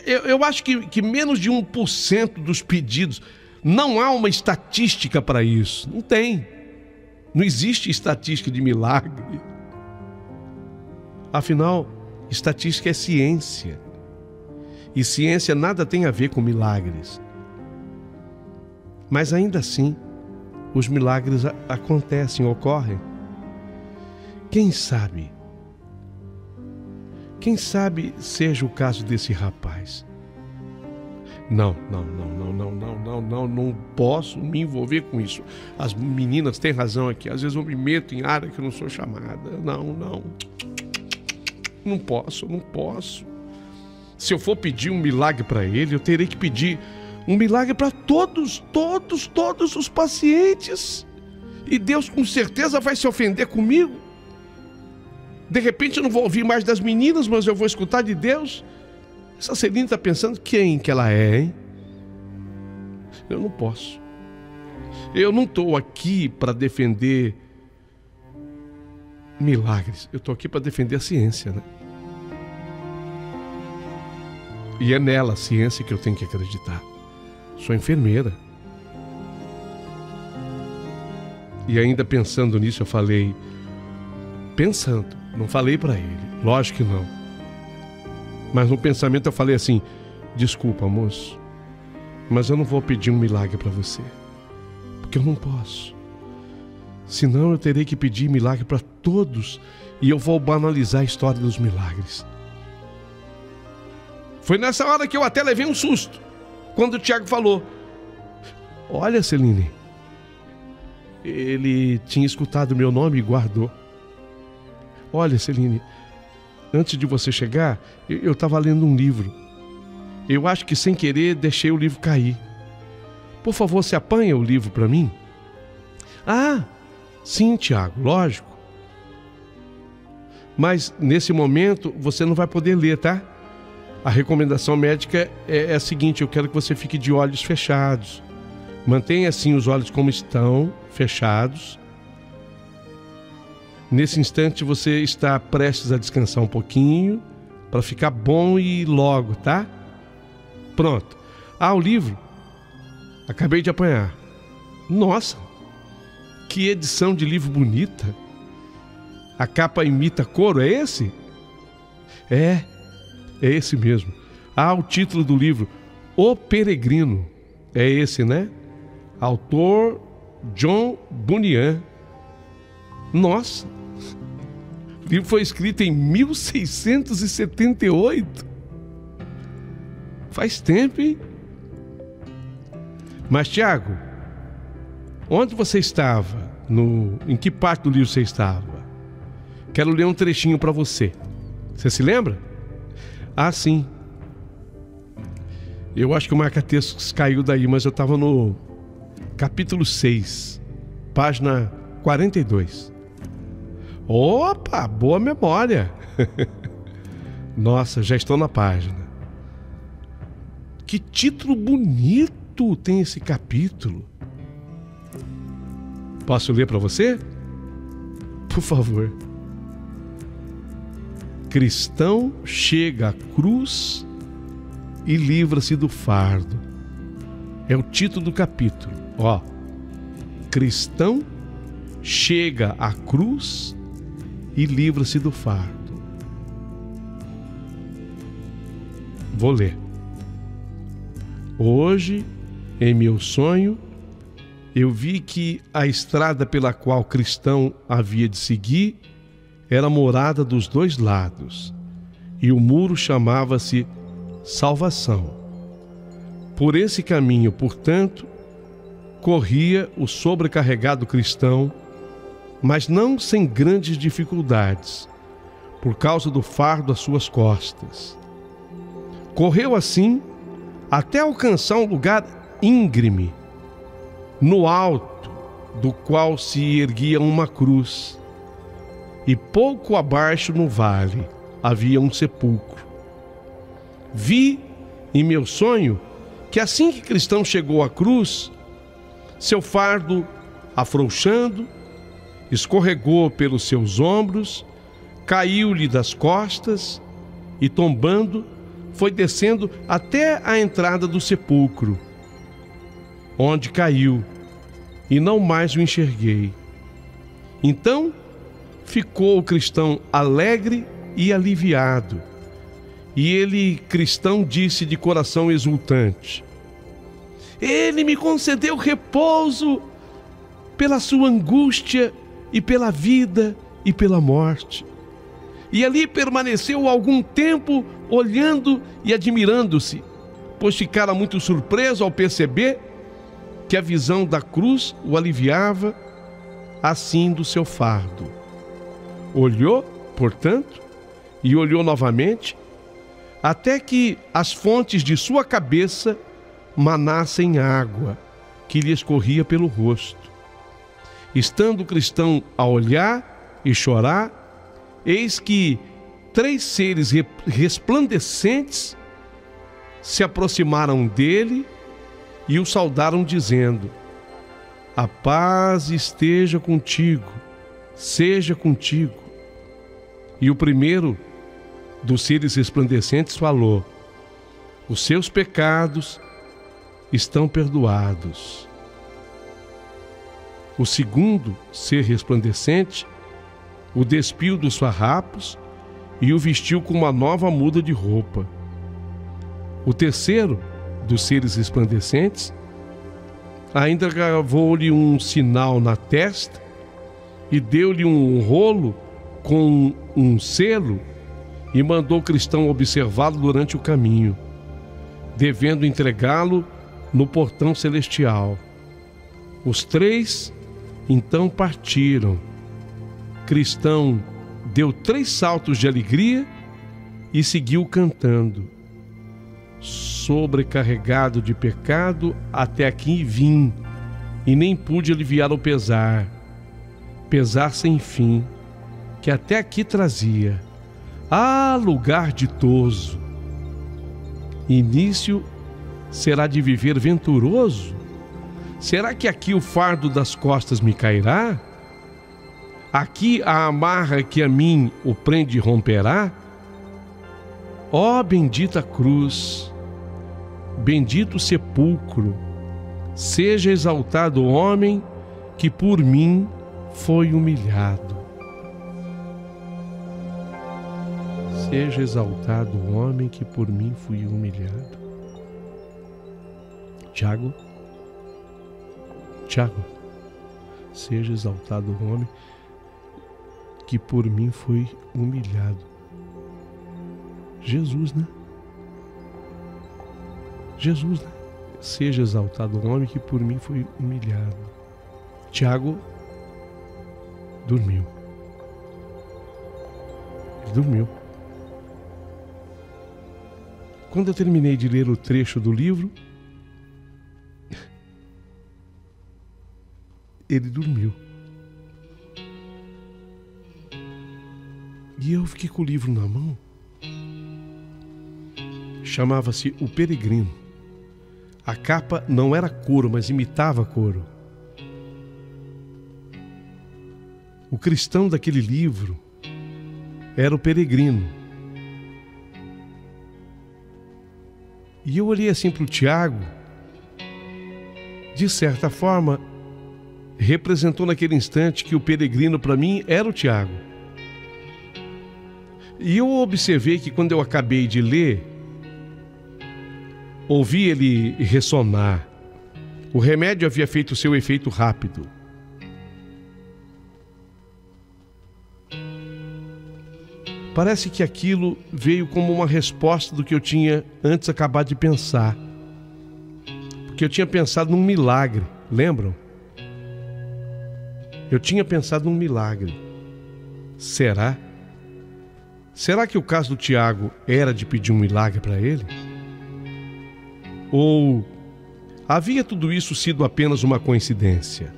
Eu acho que menos de 1% dos pedidos, não há uma estatística para isso. Não tem. Não existe estatística de milagre. Afinal, estatística é ciência. E ciência nada tem a ver com milagres. Mas ainda assim, os milagres acontecem, ocorrem. Quem sabe seja o caso desse rapaz. Não posso me envolver com isso. As meninas têm razão aqui. Às vezes eu me meto em área que eu não sou chamada. Não posso. Se eu for pedir um milagre para ele, eu terei que pedir um milagre para todos os pacientes. E Deus com certeza vai se ofender comigo. De repente eu não vou ouvir mais das meninas, mas eu vou escutar de Deus. Essa Celine está pensando quem que ela é, hein? Eu não posso. Eu não estou aqui para defender milagres. Eu estou aqui para defender a ciência, né? E é nela, a ciência, que eu tenho que acreditar. Sou enfermeira. E ainda pensando nisso, eu falei... não falei para ele. Lógico que não. Mas no pensamento eu falei assim: desculpa, moço, mas eu não vou pedir um milagre para você, porque eu não posso. Senão eu terei que pedir milagre para todos e eu vou banalizar a história dos milagres. Foi nessa hora que eu até levei um susto, quando o Tiago falou: olha, Celine, ele tinha escutado meu nome e guardou. Olha, Celine, antes de você chegar, eu estava lendo um livro. Eu acho que sem querer deixei o livro cair. Por favor, você apanha o livro para mim? Ah, sim, Tiago, lógico. Mas nesse momento você não vai poder ler, tá? A recomendação médica é a seguinte: eu quero que você fique de olhos fechados. Mantenha assim os olhos como estão, fechados. Nesse instante você está prestes a descansar um pouquinho para ficar bom e logo, tá? Pronto. Ah, o livro. Acabei de apanhar. Nossa, que edição de livro bonita. A capa imita couro, é esse? É esse mesmo. Ah, o título do livro, O Peregrino. É esse, né? Autor John Bunyan. Nossa, o livro foi escrito em 1678. Faz tempo, hein? Mas, Tiago, onde você estava? Em que parte do livro você estava? Quero ler um trechinho para você. Você se lembra? Ah, sim. Eu acho que o marca-textos caiu daí, mas eu estava no capítulo 6, página 42. Opa, boa memória. Nossa, já estou na página. Que título bonito tem esse capítulo. Posso ler para você? Por favor. Cristão chega à cruz e livra-se do fardo. É o título do capítulo. Ó, cristão chega à cruz e livra-se do fardo. Vou ler. Hoje, em meu sonho, eu vi que a estrada pela qual o cristão havia de seguir era a morada dos dois lados, e o muro chamava-se salvação. Por esse caminho, portanto, corria o sobrecarregado cristão, mas não sem grandes dificuldades, por causa do fardo às suas costas. Correu assim até alcançar um lugar íngreme, no alto do qual se erguia uma cruz, e pouco abaixo no vale havia um sepulcro. Vi em meu sonho que assim que cristão chegou à cruz, seu fardo, afrouxando, escorregou pelos seus ombros, caiu-lhe das costas e, tombando, foi descendo até a entrada do sepulcro, onde caiu, e não mais o enxerguei. Então ficou o cristão alegre e aliviado, e ele, cristão, disse de coração exultante: ele me concedeu repouso pela sua angústia e pela vida e pela morte. E ali permaneceu algum tempo olhando e admirando-se, pois ficara muito surpreso ao perceber que a visão da cruz o aliviava assim do seu fardo. Olhou, portanto, e olhou novamente, até que as fontes de sua cabeça manassem água que lhe escorria pelo rosto. Estando o cristão a olhar e chorar, eis que 3 seres resplandecentes se aproximaram dele e o saudaram dizendo: a paz esteja contigo, seja contigo. E o primeiro dos seres resplandecentes falou: os seus pecados estão perdoados. O segundo ser resplandecente o despiu dos farrapos e o vestiu com uma nova muda de roupa. O terceiro dos seres resplandecentes ainda gravou-lhe um sinal na testa e deu-lhe um rolo com um selo e mandou o cristão observá-lo durante o caminho, devendo entregá-lo no portão celestial. Os 3 então partiram. Cristão deu 3 saltos de alegria e seguiu cantando: sobrecarregado de pecado, até aqui vim, e nem pude aliviar o pesar sem fim, que até aqui trazia. Ah, lugar ditoso! Início será de viver venturoso? Será que aqui o fardo das costas me cairá? Aqui a amarra que a mim o prende romperá? Ó bendita cruz, bendito sepulcro, seja exaltado o homem que por mim foi humilhado. Seja exaltado o homem que por mim fui humilhado. Tiago, seja exaltado o homem que por mim foi humilhado. Jesus, né? Jesus, né? Seja exaltado o homem que por mim foi humilhado. Tiago dormiu. Ele dormiu. Quando eu terminei de ler o trecho do livro, ele dormiu. E eu fiquei com o livro na mão. Chamava-se O Peregrino. A capa não era couro, mas imitava couro. O cristão daquele livro era o peregrino. E eu olhei assim para o Tiago. De certa forma, representou naquele instante que o peregrino para mim era o Tiago. E eu observei que quando eu acabei de ler, ouvi ele ressonar. O remédio havia feito seu efeito rápido. Parece que aquilo veio como uma resposta do que eu tinha antes acabado de pensar. Porque eu tinha pensado num milagre, lembram? Eu tinha pensado num milagre. Será? Será que o caso do Tiago era de pedir um milagre para ele? Ou havia tudo isso sido apenas uma coincidência?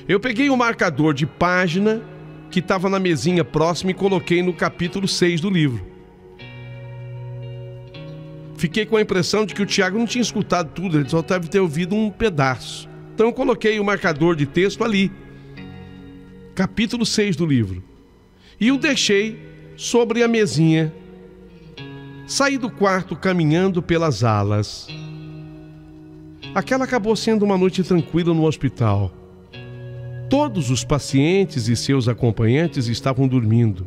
Eu peguei um marcador de página que estava na mesinha próxima e coloquei no capítulo 6 do livro. Fiquei com a impressão de que o Tiago não tinha escutado tudo, ele só deve ter ouvido um pedaço. Então eu coloquei o marcador de texto ali, capítulo 6 do livro, e o deixei sobre a mesinha. Saí do quarto caminhando pelas alas. Aquela acabou sendo uma noite tranquila no hospital. Todos os pacientes e seus acompanhantes estavam dormindo.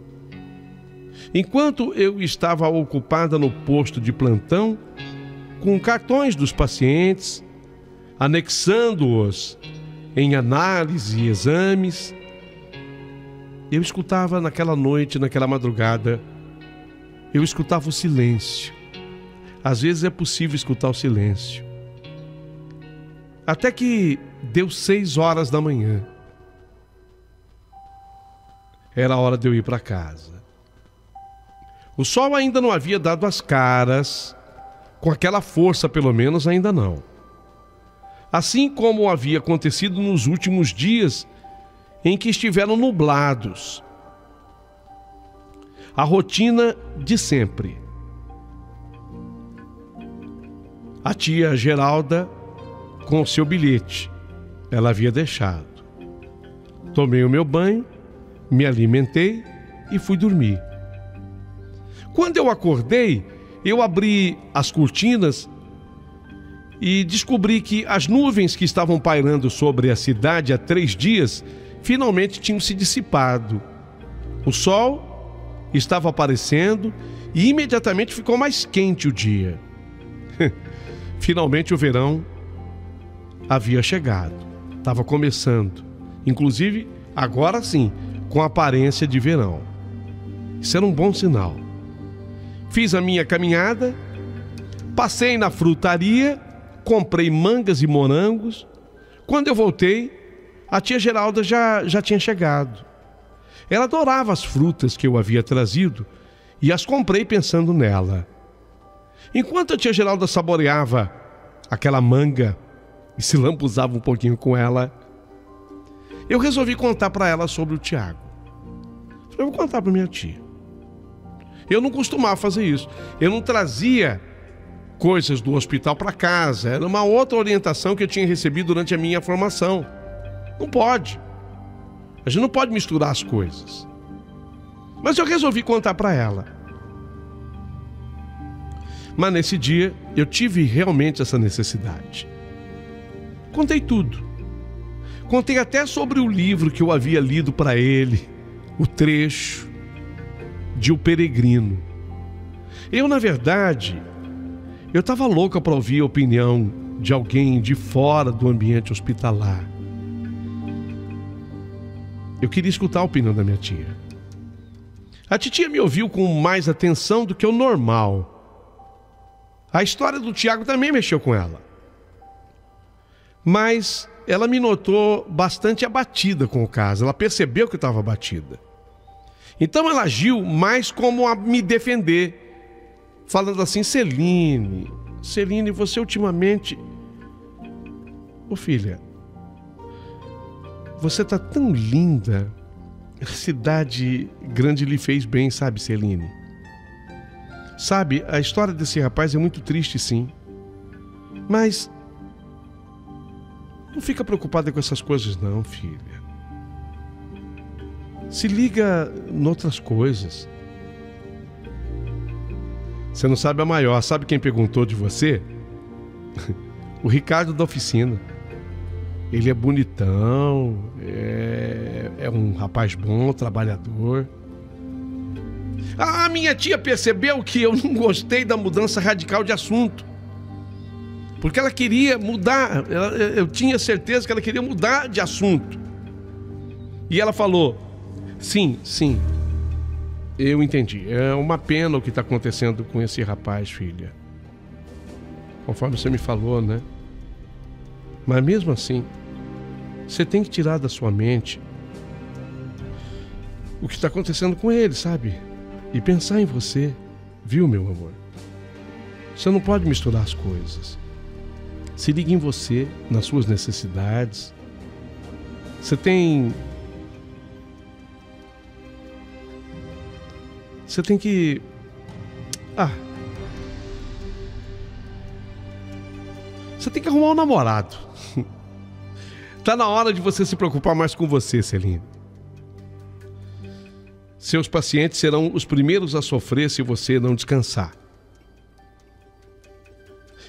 Enquanto eu estava ocupada no posto de plantão, com cartões dos pacientes, anexando-os em análise e exames, eu escutava naquela noite, naquela madrugada, eu escutava o silêncio. Às vezes é possível escutar o silêncio. Até que deu 6 horas da manhã. Era a hora de eu ir para casa. O sol ainda não havia dado as caras, com aquela força pelo menos ainda não. Assim como havia acontecido nos últimos dias em que estiveram nublados. A rotina de sempre. A tia Geralda com o seu bilhete. Ela havia deixado. Tomei o meu banho, me alimentei e fui dormir. Quando eu acordei, eu abri as cortinas e descobri que as nuvens que estavam pairando sobre a cidade há 3 dias finalmente tinham se dissipado. O sol estava aparecendo e imediatamente ficou mais quente o dia. Finalmente o verão havia chegado, estava começando, inclusive agora sim, com aparência de verão. Isso era um bom sinal. Fiz a minha caminhada, passei na frutaria, comprei mangas e morangos. Quando eu voltei, a tia Geralda já tinha chegado. Ela adorava as frutas que eu havia trazido e as comprei pensando nela. Enquanto a tia Geralda saboreava aquela manga e se lambuzava um pouquinho com ela, eu resolvi contar para ela sobre o Tiago. Eu vou contar para minha tia. Eu não costumava fazer isso. Eu não trazia coisas do hospital para casa. Era uma outra orientação que eu tinha recebido durante a minha formação. Não pode. A gente não pode misturar as coisas. Mas eu resolvi contar para ela. Mas nesse dia eu tive realmente essa necessidade. Contei tudo. Contei até sobre o livro que eu havia lido para ele, o trecho de O Peregrino. Eu, na verdade, eu estava louca para ouvir a opinião de alguém de fora do ambiente hospitalar. Eu queria escutar a opinião da minha tia. A titia me ouviu com mais atenção do que o normal. A história do Tiago também mexeu com ela. Mas ela me notou bastante abatida com o caso. Ela percebeu que eu estava abatida. Então ela agiu mais como a me defender, falando assim: Celine, você ultimamente... Ô filha, você tá tão linda. A cidade grande lhe fez bem, sabe, Celine? Sabe, a história desse rapaz é muito triste, sim. Mas não fica preocupada com essas coisas, não, filha. Se liga noutras coisas. Você não sabe a maior. Sabe quem perguntou de você? O Ricardo da oficina. Ele é bonitão, é um rapaz bom, trabalhador. A minha tia percebeu que eu não gostei da mudança radical de assunto. Porque ela queria mudar, eu tinha certeza que ela queria mudar de assunto. E ela falou: sim, eu entendi. É uma pena o que está acontecendo com esse rapaz, filha. Conforme você me falou, né? Mas mesmo assim, você tem que tirar da sua mente o que está acontecendo com ele, sabe? E pensar em você, viu, meu amor? Você não pode misturar as coisas. Se liga em você, nas suas necessidades. Você tem que... Você tem que arrumar um namorado. Tá na hora de você se preocupar mais com você, Celine. Seus pacientes serão os primeiros a sofrer se você não descansar.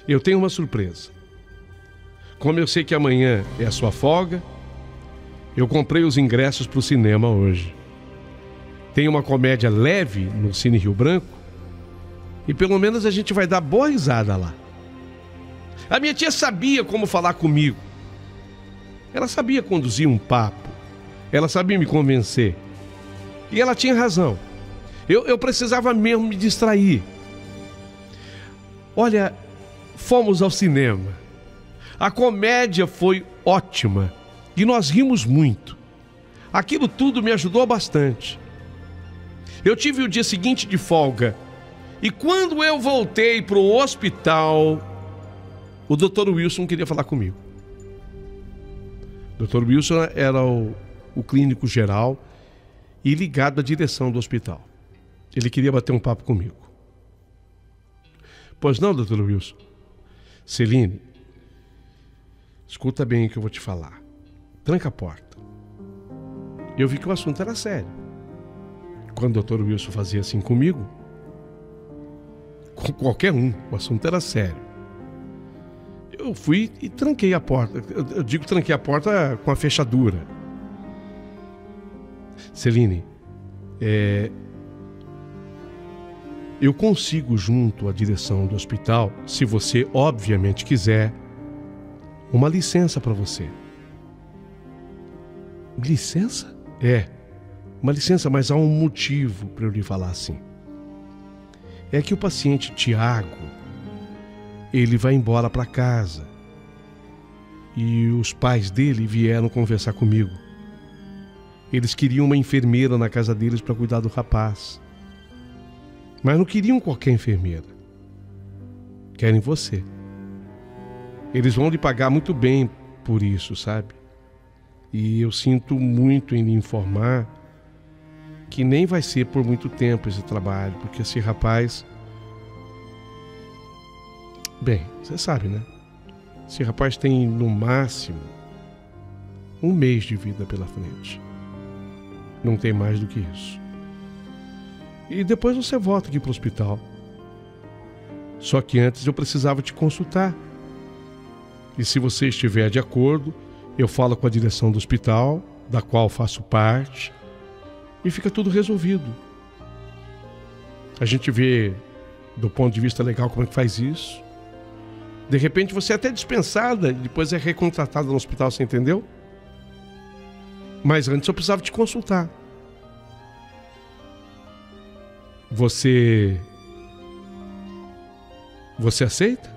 Eu tenho uma surpresa. Como eu sei que amanhã é a sua folga, eu comprei os ingressos para o cinema hoje. Tem uma comédia leve no Cine Rio Branco e pelo menos a gente vai dar boa risada lá. A minha tia sabia como falar comigo. Ela sabia conduzir um papo. Ela sabia me convencer. E ela tinha razão. Eu precisava mesmo me distrair. Olha, fomos ao cinema. A comédia foi ótima e nós rimos muito. Aquilo tudo me ajudou bastante. Eu tive o dia seguinte de folga e quando eu voltei para o hospital, o Dr. Wilson queria falar comigo. O Dr. Wilson era o clínico geral e ligado à direção do hospital. Ele queria bater um papo comigo. Pois não, Dr. Wilson? Celine, escuta bem o que eu vou te falar. Tranca a porta. Eu vi que o assunto era sério. Quando o Dr. Wilson fazia assim comigo, com qualquer um, o assunto era sério. Eu fui e tranquei a porta. Eu digo tranquei a porta com a fechadura. Celine, eu consigo, junto à direção do hospital, se você obviamente quiser, uma licença para você. Licença? Uma licença, mas há um motivo para eu lhe falar assim. É que o paciente Tiago, ele vai embora para casa e os pais dele vieram conversar comigo. Eles queriam uma enfermeira na casa deles para cuidar do rapaz. Mas não queriam qualquer enfermeira. Querem você. Eles vão lhe pagar muito bem por isso, sabe? E eu sinto muito em lhe informar que nem vai ser por muito tempo esse trabalho, porque esse rapaz... Bem, você sabe, né? Esse rapaz tem, no máximo, 1 mês de vida pela frente. Não tem mais do que isso. E depois você volta aqui para o hospital. Só que antes eu precisava te consultar. E se você estiver de acordo, eu falo com a direção do hospital, da qual faço parte, e fica tudo resolvido. A gente vê, do ponto de vista legal, como é que faz isso. De repente você é até dispensada e depois é recontratada no hospital, você entendeu? Mas antes eu precisava te consultar. Você aceita?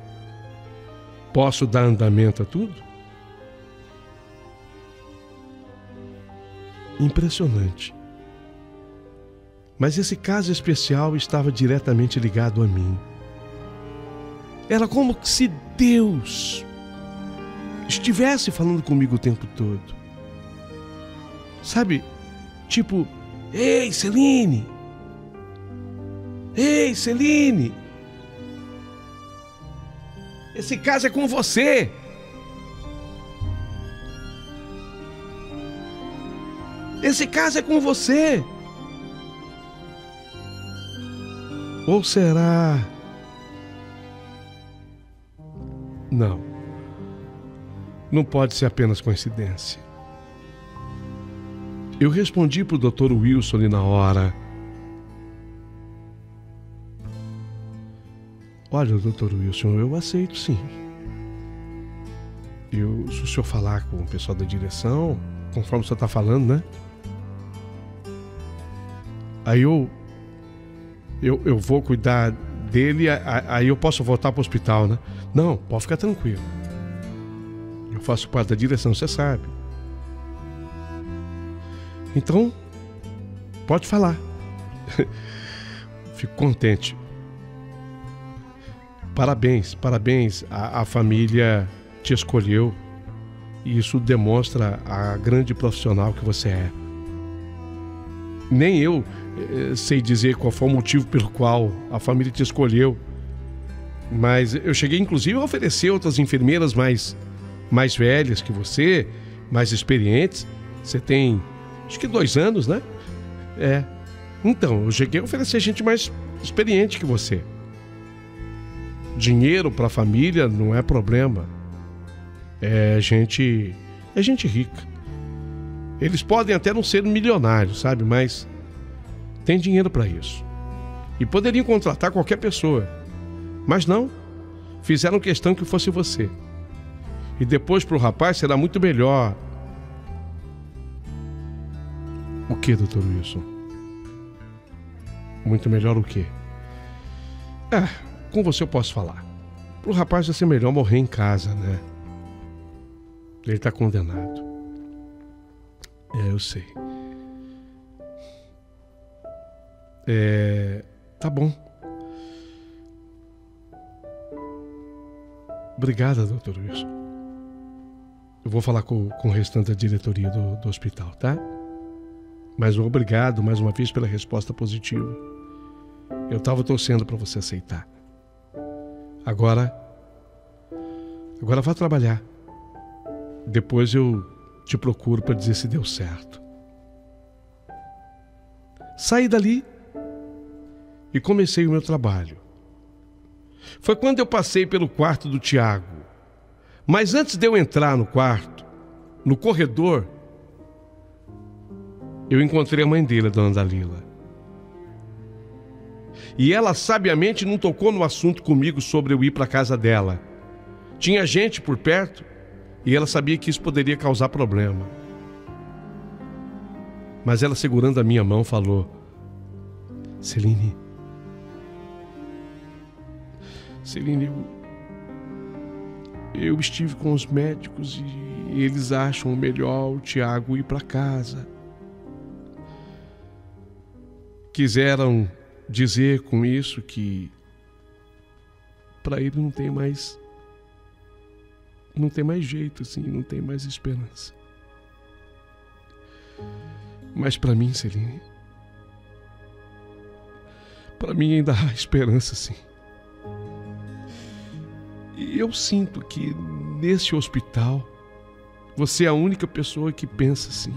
Posso dar andamento a tudo? Impressionante. Mas esse caso especial estava diretamente ligado a mim. Era como se Deus estivesse falando comigo o tempo todo. Sabe? Tipo, ei, Celine! Ei, Celine! Esse caso é com você! Esse caso é com você! Ou será... Não. Não pode ser apenas coincidência. Eu respondi para o Dr. Wilson ali na hora. Olha, Dr. Wilson, eu aceito sim. Se o senhor falar com o pessoal da direção, conforme o senhor está falando, né? Aí eu vou cuidar dele, aí eu posso voltar para o hospital, né? Não, pode ficar tranquilo. Eu faço parte da direção, você sabe. Então, pode falar. Fico contente. Parabéns. A família te escolheu e isso demonstra a grande profissional que você é. Nem eu sei dizer qual foi o motivo pelo qual a família te escolheu, mas eu cheguei inclusive a oferecer outras enfermeiras mais velhas que você, mais experientes. Você tem, acho que 2 anos, né? Então, eu cheguei a oferecer gente mais experiente que você. Dinheiro para a família não é problema. É gente rica. Eles podem até não ser milionários, sabe? Mas tem dinheiro para isso. E poderiam contratar qualquer pessoa. Mas não. Fizeram questão que fosse você. E depois para o rapaz será muito melhor. O que, Dr. Wilson? Muito melhor o quê? Com você eu posso falar. Pro rapaz vai ser melhor morrer em casa, né? Ele tá condenado. Eu sei. Tá bom. Obrigada, doutor Wilson. Eu vou falar com o restante da diretoria do hospital, tá? Mas obrigado mais uma vez pela resposta positiva. Eu tava torcendo para você aceitar. Agora vá trabalhar. Depois eu te procuro para dizer se deu certo. Saí dali e comecei o meu trabalho. Foi quando eu passei pelo quarto do Tiago. Mas antes de eu entrar no quarto, no corredor, eu encontrei a mãe dele, a dona Dalila. E ela sabiamente não tocou no assunto comigo sobre eu ir para a casa dela. Tinha gente por perto e ela sabia que isso poderia causar problema. Mas ela, segurando a minha mão, falou: Celine, eu estive com os médicos e eles acham melhor o Tiago ir para casa. Quiseram dizer com isso que para ele não tem mais jeito, assim, não tem mais esperança. Mas para mim, Celine, para mim ainda há esperança, sim. E eu sinto que nesse hospital você é a única pessoa que pensa assim.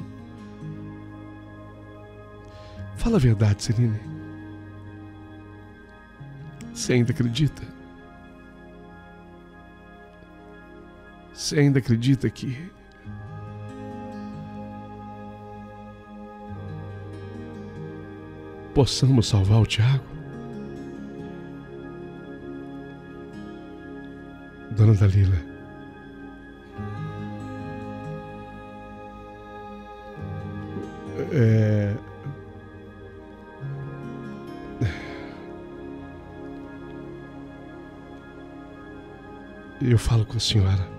Fala a verdade, Celine. Você ainda acredita? Você ainda acredita que possamos salvar o Tiago? Dona Dalila, eu falo com a senhora.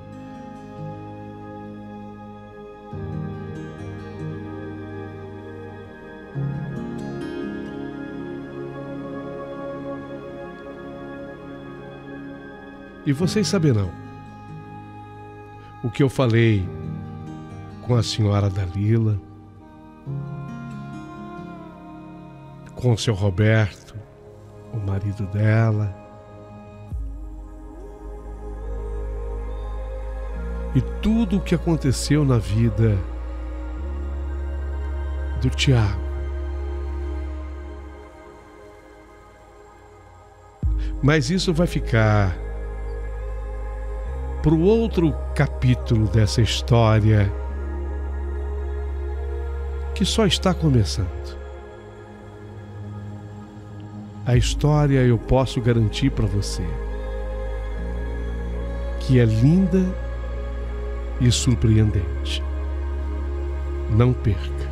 E vocês saberão o que eu falei com a senhora Dalila, com o seu Roberto, o marido dela, e tudo o que aconteceu na vida do Tiago. Mas isso vai ficar para o outro capítulo dessa história que só está começando. A história, eu posso garantir para você, que é linda e surpreendente. Não perca.